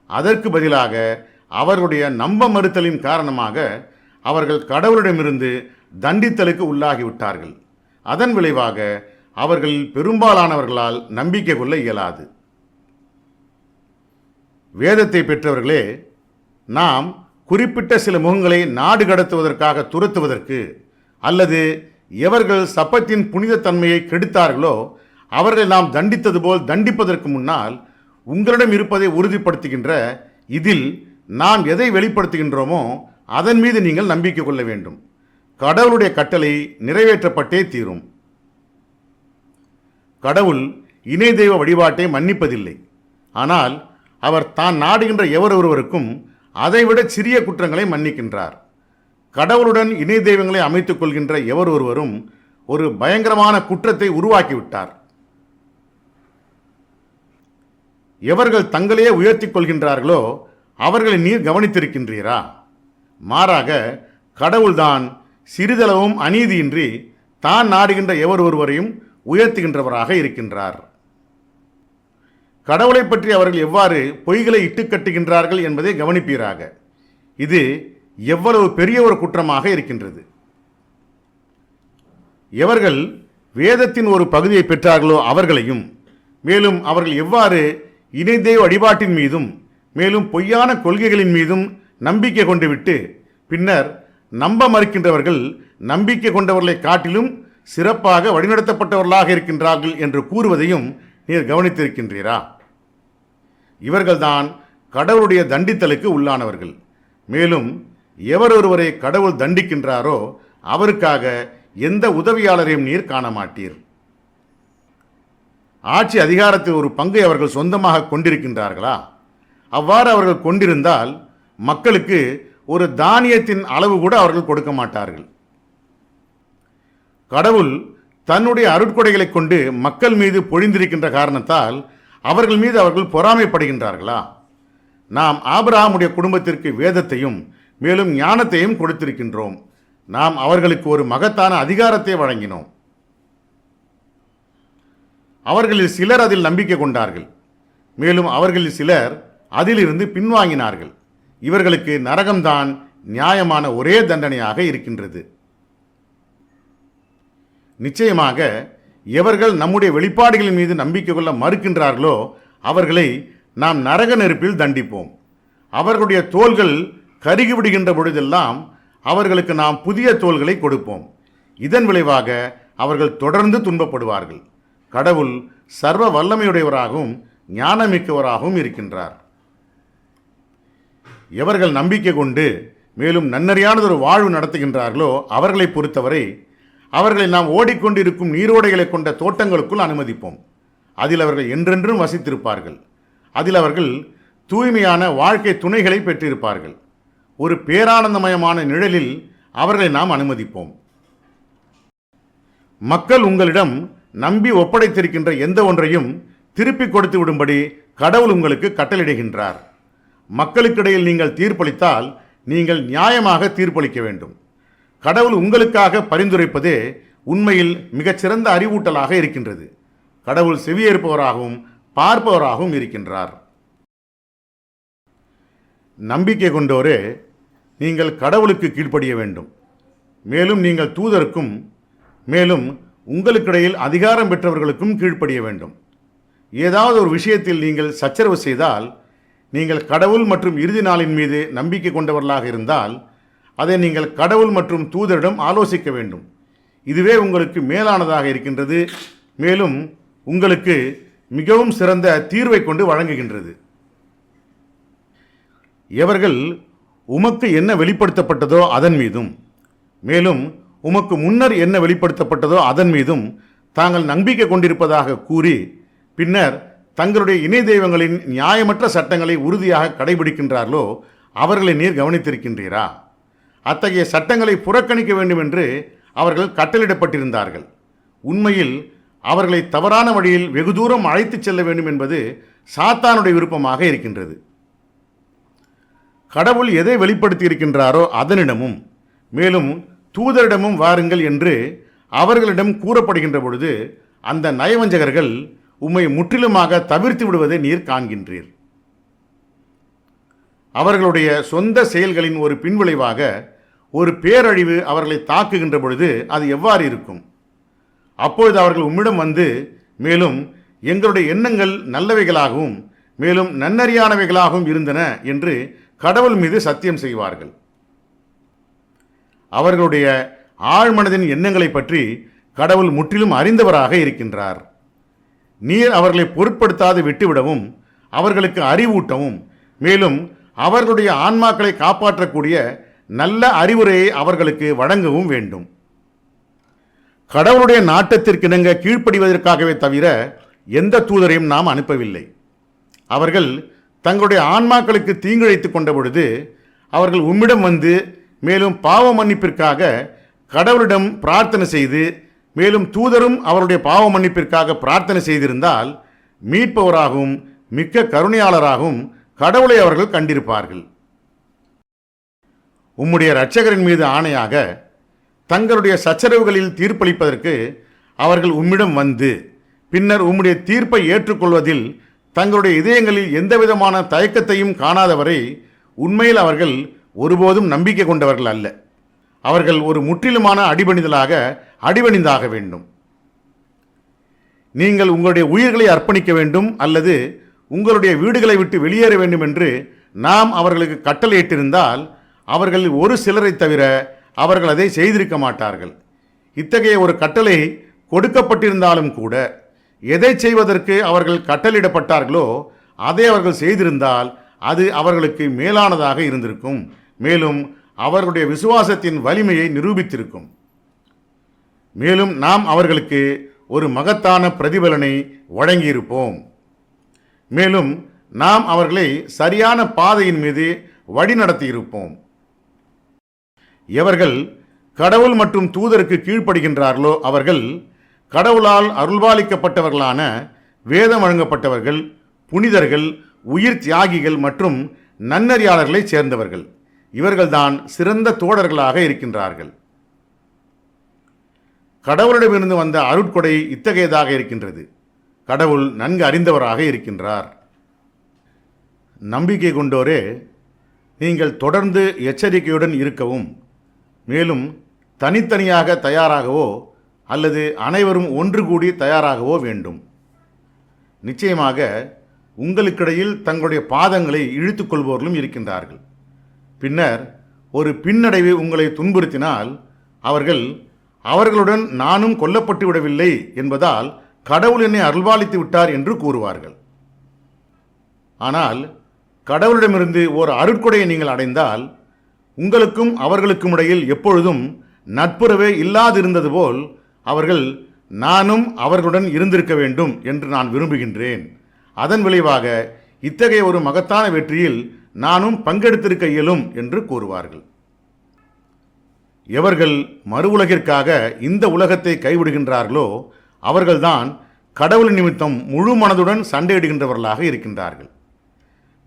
அதற்கு பதிலாக அவர்களுடைய நம்ப மறுத்தலின் காரணமாக அவர்கள் கடவுளிடமிருந்து தண்டித்தலுக்கு உள்ளாகிவிட்டார்கள். அதன் விளைவாக அவர்களில் பெரும்பாலானவர்களால் நம்பிக்கை கொள்ள இயலாது. வேதத்தை பெற்றவர்களே, நாம் குறிப்பிட்ட சில முகங்களை நாடு கடத்துவதற்காக துரத்துவதற்கு அல்லது எவர்கள் சப்பத்தின் புனித தன்மையை கெடுத்தார்களோ அவர்களை நாம் தண்டித்தது போல் தண்டிப்பதற்கு முன்னால் உங்களிடம் இருப்பதை உறுதிப்படுத்துகின்ற இதில் நாம் எதை வெளிப்படுத்துகின்றோமோ அதன் மீது நீங்கள் நம்பிக்கை கொள்ள வேண்டும். கடவுளுடைய கட்டளை நிறைவேற்றப்பட்டே தீரும். கடவுள் இணை தெய்வ வழிபாட்டை மன்னிப்பதில்லை. ஆனால் அவர் தான் நாடுகின்ற எவரொருவருக்கும் அதைவிட சிறிய குற்றங்களை மன்னிக்கின்றார். கடவுளுடன் இணை தெய்வங்களை அமைத்துக் கொள்கின்ற எவரொருவரும் ஒரு பயங்கரமான குற்றத்தை உருவாக்கிவிட்டார். எவர்கள் தங்களையே உயர்த்திக் கொள்கின்றார்களோ அவர்களை நீர் கவனித்திருக்கின்றீரா? மாறாக கடவுள்தான் சிறிதளவும் அநீதியின்றி தான் நாடுகின்ற எவரொருவரையும் உயர்த்துகின்றவராக இருக்கின்றார். கடவுளை பற்றி அவர்கள் எவ்வாறு பொய்களை இட்டுக்கட்டுகின்றார்கள் என்பதை கவனிப்பீராக. இது எவ்வளவு பெரிய ஒரு குற்றமாக இருக்கின்றது. எவர்கள் வேதத்தின் ஒரு பகுதியை பெற்றார்களோ அவர்களையும், மேலும் அவர்கள் எவ்வாறு இணை தெய்வ வழிபாட்டின் மீதும் மேலும் பொய்யான கொள்கைகளின் மீதும் நம்பிக்கை கொண்டுவிட்டு பின்னர் நம்ப மறுக்கின்றவர்கள் நம்பிக்கை கொண்டவர்களை காட்டிலும் சிறப்பாக வழிநடத்தப்பட்டவர்களாக இருக்கின்றார்கள் என்று கூறுவதையும் நீர் கவனித்திருக்கின்றீரா? இவர்கள்தான் கடவுளுடைய தண்டித்தலுக்கு உள்ளானவர்கள். மேலும் எவரொருவரை கடவுள் தண்டிக்கின்றாரோ அவருக்காக எந்த உதவியாளரையும் நீர் காண மாட்டீர். ஆட்சி அதிகாரத்தில் ஒரு பங்கை அவர்கள் சொந்தமாக கொண்டிருக்கின்றார்களா? அவ்வாறு அவர்கள் கொண்டிருந்தால் மக்களுக்கு ஒரு தானியத்தின் அளவு கூட அவர்கள் கொடுக்க மாட்டார்கள். கடவுள் தன்னுடைய அருட்கொடைகளை கொண்டு மக்கள் மீது பொழிந்திருக்கின்ற காரணத்தால் அவர்கள் மீது அவர்கள் பொறாமைப்படுகின்றார்களா? நாம் ஆபிரகாமுடைய குடும்பத்திற்கு வேதத்தையும் மேலும் ஞானத்தையும் கொடுத்திருக்கின்றோம். நாம் அவர்களுக்கு ஒரு மகத்தான அதிகாரத்தை வழங்கினோம். அவர்களில் சிலர் அதில் நம்பிக்கை கொண்டார்கள். மேலும் அவர்களில் சிலர் அதிலிருந்து பின்வாங்கினார்கள். இவர்களுக்கு நரகம்தான் நியாயமான ஒரே தண்டனையாக இருக்கின்றது. நிச்சயமாக எவர்கள் நம்முடைய வெளிப்பாடுகளின் மீது நம்பிக்கை கொள்ள மறுக்கின்றார்களோ அவர்களை நாம் நரக நெருப்பில் தண்டிப்போம். அவர்களுடைய தோள்கள் கருகிவிடுகின்ற பொழுதெல்லாம் அவர்களுக்கு நாம் புதிய தோள்களை கொடுப்போம். இதன் விளைவாக அவர்கள் தொடர்ந்து துன்பப்படுவார்கள். கடவுள் சர்வ வல்லமையுடையவராகவும் ஞானமிக்கவராகவும் இருக்கின்றார். எவர்கள் நம்பிக்கை கொண்டு மேலும் நன்னறியானதொரு வாழ்வு நடத்துகின்றார்களோ அவர்களை பொறுத்தவரை அவர்களை நாம் ஓடிக்கொண்டிருக்கும் நீரோடைகளை கொண்ட தோட்டங்களுக்குள் அனுமதிப்போம். அதில் அவர்கள் என்றென்றும் வசித்திருப்பார்கள். அதில் அவர்கள் தூய்மையான வாழ்க்கை துணைகளை பெற்றிருப்பார்கள். ஒரு பேரானந்தமயமான நிழலில் அவர்களை நாம் அனுமதிப்போம். மக்கள் உங்களிடம் நம்பி ஒப்படைத்திருக்கின்ற எந்த ஒன்றையும் திருப்பி கொடுத்து விடும்படி கடவுள் உங்களுக்கு கட்டளையிடுகின்றார். மக்களுக்கிடையில் நீங்கள் தீர்ப்பளித்தால் நீங்கள் நியாயமாக தீர்ப்பளிக்க வேண்டும். கடவுள் உங்களுக்காக பரிந்துரைப்பதே உண்மையில் மிகச்சிறந்த அறிவூட்டலாக இருக்கின்றது. கடவுள் செவியேற்பவராகவும் பார்ப்பவராகவும் இருக்கின்றார். நம்பிக்கை கொண்டோரே, நீங்கள் கடவுளுக்கு கீழ்ப்படிய வேண்டும். மேலும் நீங்கள் தூதருக்கும் மேலும் உங்களுக்கிடையில் அதிகாரம் பெற்றவர்களுக்கும் கீழ்ப்படிய வேண்டும். ஏதாவது ஒரு விஷயத்தில் நீங்கள் சச்சரவு செய்தால், நீங்கள் கடவுள் மற்றும் இறுதி நாளின் மீது நம்பிக்கை கொண்டவர்களாக இருந்தால் அதை நீங்கள் கடவுள் மற்றும் தூதரிடம் ஆலோசிக்க வேண்டும். இதுவே உங்களுக்கு மேலானதாக இருக்கின்றது, மேலும் உங்களுக்கு மிகவும் சிறந்த தீர்வை கொண்டு வழங்குகின்றது. எவர்கள் உமக்கு என்ன வெளிப்படுத்தப்பட்டதோ அதன் மீதும், மேலும் உமக்கு முன்னர் என்ன வெளிப்படுத்தப்பட்டதோ அதன் மீதும் தாங்கள் நம்பிக்கை கொண்டிருப்பதாக கூறி பின்னர் தங்களுடைய இணை தெய்வங்களின் நியாயமற்ற சட்டங்களை உறுதியாக கடைபிடிக்கின்றார்களோ அவர்களை நீர் கவனித்திருக்கின்றீரா? அத்தகைய சட்டங்களை புறக்கணிக்க வேண்டும் என்று அவர்கள் கட்டளிடப்பட்டிருந்தார்கள். உண்மையில் அவர்களை தவறான வழியில் வெகு தூரம் அழைத்துச் செல்ல வேண்டும் என்பது சாத்தானுடைய விருப்பமாக இருக்கின்றது. கடவுள் எதை வெளிப்படுத்தி இருக்கின்றாரோ அதனிடமும் மேலும் தூதரிடமும் வாருங்கள் என்று அவர்களிடம் கூறப்படுகின்ற பொழுது அந்த நயவஞ்சகர்கள் உம்மை முற்றிலுமாக தவிர்த்து விடுவதை நீர் காண்கின்றீர். அவர்களுடைய சொந்த செயல்களின் ஒரு பின்விளைவாக ஒரு பேரழிவு அவர்களை தாக்குகின்ற பொழுது அது எவ்வாறு இருக்கும்? அப்பொழுது அவர்கள் உம்மிடம் வந்து மேலும் எங்களுடைய எண்ணங்கள் நல்லவைகளாகவும் மேலும் நன்னறியானவைகளாகவும் இருந்தன என்று கடவுள் மீது சத்தியம் செய்வார்கள். அவர்களுடைய ஆழ்மனதின் எண்ணங்களை பற்றி கடவுள் முற்றிலும் அறிந்தவராக இருக்கின்றார். நீர் அவர்களை பொருட்படுத்தாது விட்டுவிடவும் அவர்களுக்கு அறிவூட்டவும் மேலும் அவர்களுடைய ஆன்மாக்களை காப்பாற்றக்கூடிய நல்ல அறிவுரையை அவர்களுக்கு வழங்கவும் வேண்டும். கடவுளுடைய நாட்டத்திற்கிணங்க கீழ்ப்படிவதற்காகவே தவிர எந்த தூதரையும் நாம் அனுப்பவில்லை. அவர்கள் தங்களுடைய ஆன்மாக்களுக்கு தீங்கிழைத்து கொண்ட பொழுது அவர்கள் உம்மிடம் வந்து மேலும் பாவ மன்னிப்பிற்காக கடவுளிடம் பிரார்த்தனை செய்து மேலும் தூதரும் அவருடைய பாவ மன்னிப்பிற்காக பிரார்த்தனை செய்திருந்தால் மீட்பவராகவும் மிக்க கருணையாளராகவும் கடவுளை அவர்கள் கண்டிருப்பார்கள். உம்முடைய இரட்சகரின் மீது ஆணையாக தங்களுடைய சச்சரவுகளில் தீர்ப்பளிப்பதற்கு அவர்கள் உம்மிடம் வந்து பின்னர் உம்முடைய தீர்ப்பை ஏற்றுக்கொள்வதில் தங்களுடைய இதயங்களில் எந்தவிதமான தயக்கத்தையும் காணாதவரை உண்மையில் அவர்கள் ஒருபோதும் நம்பிக்கை கொண்டவர்கள் அல்ல. அவர்கள் ஒரு முற்றிலுமான அடிபணிந்தாக வேண்டும். நீங்கள் உங்களுடைய உயிர்களை அர்ப்பணிக்க வேண்டும் அல்லது உங்களுடைய வீடுகளை விட்டு வெளியேற வேண்டும் என்று நாம் அவர்களுக்கு கட்டளையிட்டிருந்தால் அவர்கள் ஒரு சிலரை தவிர அவர்கள் அதை செய்திருக்க மாட்டார்கள். இத்தகைய ஒரு கட்டளை கொடுக்கப்பட்டிருந்தாலும் கூட எதை செய்வதற்கு அவர்கள் கட்டளையிடப்பட்டார்களோ அதை அவர்கள் செய்திருந்தால் அது அவர்களுக்கு மேலானதாக இருந்திருக்கும், மேலும் அவர்களுடைய விசுவாசத்தின் வலிமையை நிரூபித்திருக்கும். மேலும் நாம் அவர்களுக்கு ஒரு மகத்தான பிரதிபலனை வழங்கியிருப்போம். மேலும் நாம் அவர்களை சரியான பாதையின் மீது வழிநடத்தியிருப்போம். எவர்கள் கடவுள் மற்றும் தூதருக்கு கீழ்ப்படுகின்றார்களோ அவர்கள் கடவுளால் அருள்பாலிக்கப்பட்டவர்களான வேதம் வழங்கப்பட்டவர்கள், புனிதர்கள், உயிர் தியாகிகள் மற்றும் நன்னறியாளர்களைச் சேர்ந்தவர்கள். இவர்கள்தான் சிறந்த தோழர்களாக இருக்கின்றார்கள். கடவுளிடமிருந்து வந்த அருட்கொடை இத்தகையதாக இருக்கின்றது. கடவுள் நன்கு அறிந்தவராக இருக்கின்றார். நம்பிக்கை கொண்டோரே, நீங்கள் தொடர்ந்து எச்சரிக்கையுடன் இருக்கவும் மேலும் தனித்தனியாக தயாராகவோ அல்லது அனைவரும் ஒன்று கூடி தயாராகவோ வேண்டும். நிச்சயமாக உங்களுக்கிடையில் தங்களுடைய பாதங்களை இழுத்துக் கொள்பவர்களும் இருக்கின்றார்கள். பின்னர் ஒரு பின்னடைவு உங்களை துன்புறுத்தினால் அவர்களுடன் நானும் கொல்லப்பட்டு விடவில்லை என்பதால் கடவுள் என்னை அருள்பாலித்து விட்டார் என்று கூறுவார்கள். ஆனால் கடவுளிடமிருந்து ஒரு அருட்கொடையை நீங்கள் அடைந்தால் உங்களுக்கும் அவர்களுக்கும் இடையில் எப்பொழுதும் நட்புறவே இல்லாதிருந்தது போல் அவர்கள் நானும் அவர்களுடன் இருந்திருக்க வேண்டும் என்று நான் விரும்புகின்றேன். அதன் விளைவாக இத்தகைய ஒரு மகத்தான வெற்றியில் நானும் பங்கெடுத்திருக்க இயலும் என்று கூறுவார்கள். எவர்கள் மறு உலகிற்காக இந்த உலகத்தை கைவிடுகின்றார்களோ அவர்கள்தான் கடவுளின் நிமித்தம் முழு மனதுடன் சண்டையிடுகின்றவர்களாக இருக்கின்றார்கள்.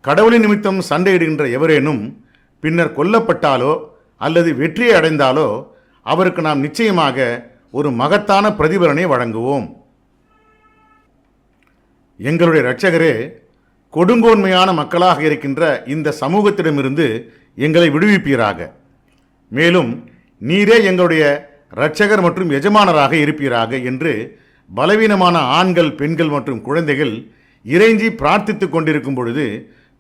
கடவுளின் நிமித்தம் சண்டையிடுகின்ற எவரேனும் பின்னர் கொல்லப்பட்டாலோ அல்லது வெற்றியை அடைந்தாலோ அவருக்கு நாம் நிச்சயமாக ஒரு மகத்தான பிரதிபலனை வழங்குவோம். எங்களுடைய இரட்சகரே, கொடுங்கோன்மையான மக்களாக இருக்கின்ற இந்த சமூகத்திடமிருந்து எங்களை விடுவிப்பீராக. மேலும் நீரே எங்களுடைய இரட்சகர் மற்றும் எஜமானராக இருப்பீராக என்று பலவீனமான ஆண்கள், பெண்கள் மற்றும் குழந்தைகள் இறைஞ்சி பிரார்த்தித்து கொண்டிருக்கும் பொழுது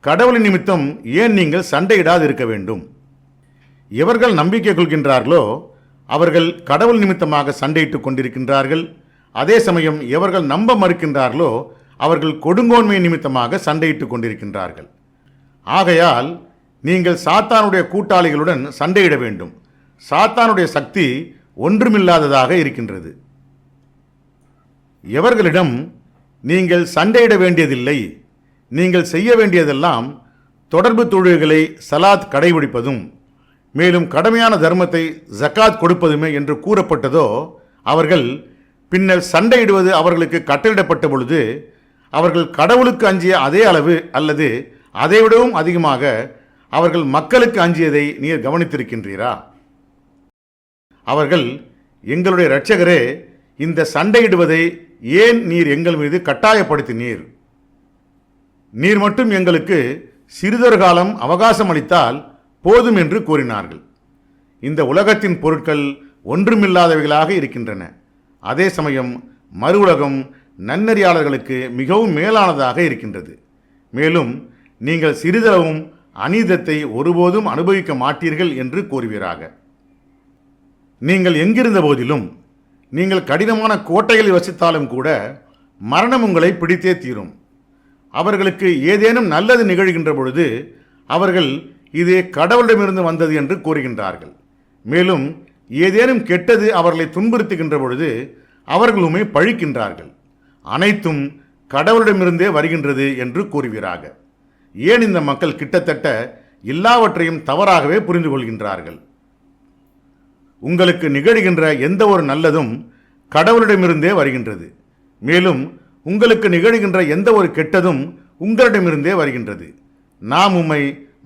கடவுளின் நிமித்தம் ஏன் நீங்கள் சண்டையிடாது இருக்க வேண்டும்? எவர்கள் நம்பிக்கை கொள்கின்றார்களோ அவர்கள் கடவுள் நிமித்தமாக சண்டையிட்டுக் கொண்டிருக்கின்றார்கள். அதே சமயம் எவர்கள் நம்ப மறுக்கின்றார்களோ அவர்கள் கொடுங்கோன்மை நிமித்தமாக சண்டையிட்டுக் கொண்டிருக்கின்றார்கள். ஆகையால் நீங்கள் சாத்தானுடைய கூட்டாளிகளுடன் சண்டையிட வேண்டும். சாத்தானுடைய சக்தி ஒன்றுமில்லாததாக இருக்கின்றது. எவர்களிடம் நீங்கள் சண்டையிட வேண்டியதில்லை, நீங்கள் செய்ய வேண்டியதெல்லாம் தொடர்பு தொழில்களை சலாத் கடைபிடிப்பதும் மேலும் கடமையான தர்மத்தை ஜக்காத் கொடுப்பதுமே என்று கூறப்பட்டதோ அவர்கள் பின்னர் சண்டையிடுவது அவர்களுக்கு கட்டளிடப்பட்ட பொழுது அவர்கள் கடவுளுக்கு அஞ்சிய அதே அளவு அல்லது அதைவிடவும் அதிகமாக அவர்கள் மக்களுக்கு அஞ்சியதை நீர் கவனித்திருக்கின்றீரா? அவர்கள், எங்களுடைய இரட்சகரே, இந்த சண்டையிடுவதை ஏன் நீர் எங்கள் மீது கட்டாயப்படுத்தினீர்? நீர் மட்டும் எங்களுக்கு சிறிதொரு காலம் அவகாசம் அளித்தால் போதும் என்று கூறினார்கள். இந்த உலகத்தின் பொருட்கள் ஒன்றுமில்லாதவைகளாக இருக்கின்றன. அதே சமயம் மறு உலகம் நன்னறியாளர்களுக்கு மிகவும் மேலானதாக இருக்கின்றது. மேலும் நீங்கள் சிறிதளவும் அநீதத்தை ஒருபோதும் அனுபவிக்க மாட்டீர்கள் என்று கூறுவீராக. நீங்கள் எங்கிருந்த போதிலும், நீங்கள் கடினமான கோட்டைகளில் வசித்தாலும் கூட மரணம் உங்களை பிடித்தே தீரும். அவர்களுக்கு ஏதேனும் நல்லது நிகழ்கின்ற பொழுது அவர்கள் இது கடவுளிடமிருந்து வந்தது என்று கூறுகின்றார்கள். மேலும் ஏதேனும் கெட்டது அவர்களை துன்புறுத்துகின்ற பொழுது அவர்களுமே பழிக்கின்றார்கள். அனைத்தும் கடவுளிடமிருந்தே வருகின்றது என்று கூறுவீராக. ஏன் இந்த மக்கள் கிட்டத்தட்ட எல்லாவற்றையும் தவறாகவே புரிந்து கொள்கின்றார்கள்? உங்களுக்கு நிகழ்கின்ற எந்த ஒரு நல்லதும் கடவுளிடமிருந்தே வருகின்றது. மேலும் உங்களுக்கு நிகழ்கின்ற எந்த ஒரு கெட்டதும் உங்களிடமிருந்தே வருகின்றது. நாம் உம்மை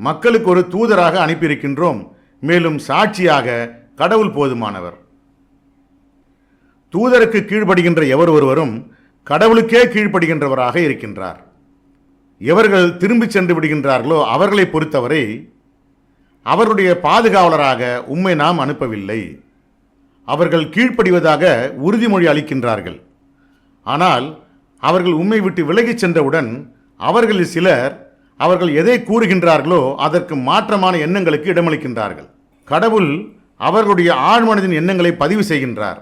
மக்களுக்கு ஒரு தூதராக அனுப்பியிருக்கின்றோம். மேலும் சாட்சியாக கடவுள் போதுமானவர். தூதருக்கு கீழ்ப்படுகின்ற எவர் ஒருவரும் கடவுளுக்கே கீழ்ப்படுகின்றவராக இருக்கின்றார். எவர்கள் திரும்பி சென்று விடுகின்றார்களோ அவர்களை பொறுத்தவரை அவருடைய பாதுகாவலராக உம்மை நாம் அனுப்பவில்லை. அவர்கள் கீழ்ப்படிவதாக உறுதிமொழி அளிக்கின்றார்கள். ஆனால் அவர்கள் உம்மை விட்டு விலகிச் சென்றவுடன் அவர்களில் சிலர் அவர்கள் எதை கூறுகின்றார்களோ அதற்கு மாற்றமான எண்ணங்களுக்கு இடமளிக்கின்றார்கள். கடவுள் அவர்களுடைய ஆழ்மனதின் எண்ணங்களை பதிவு செய்கின்றார்.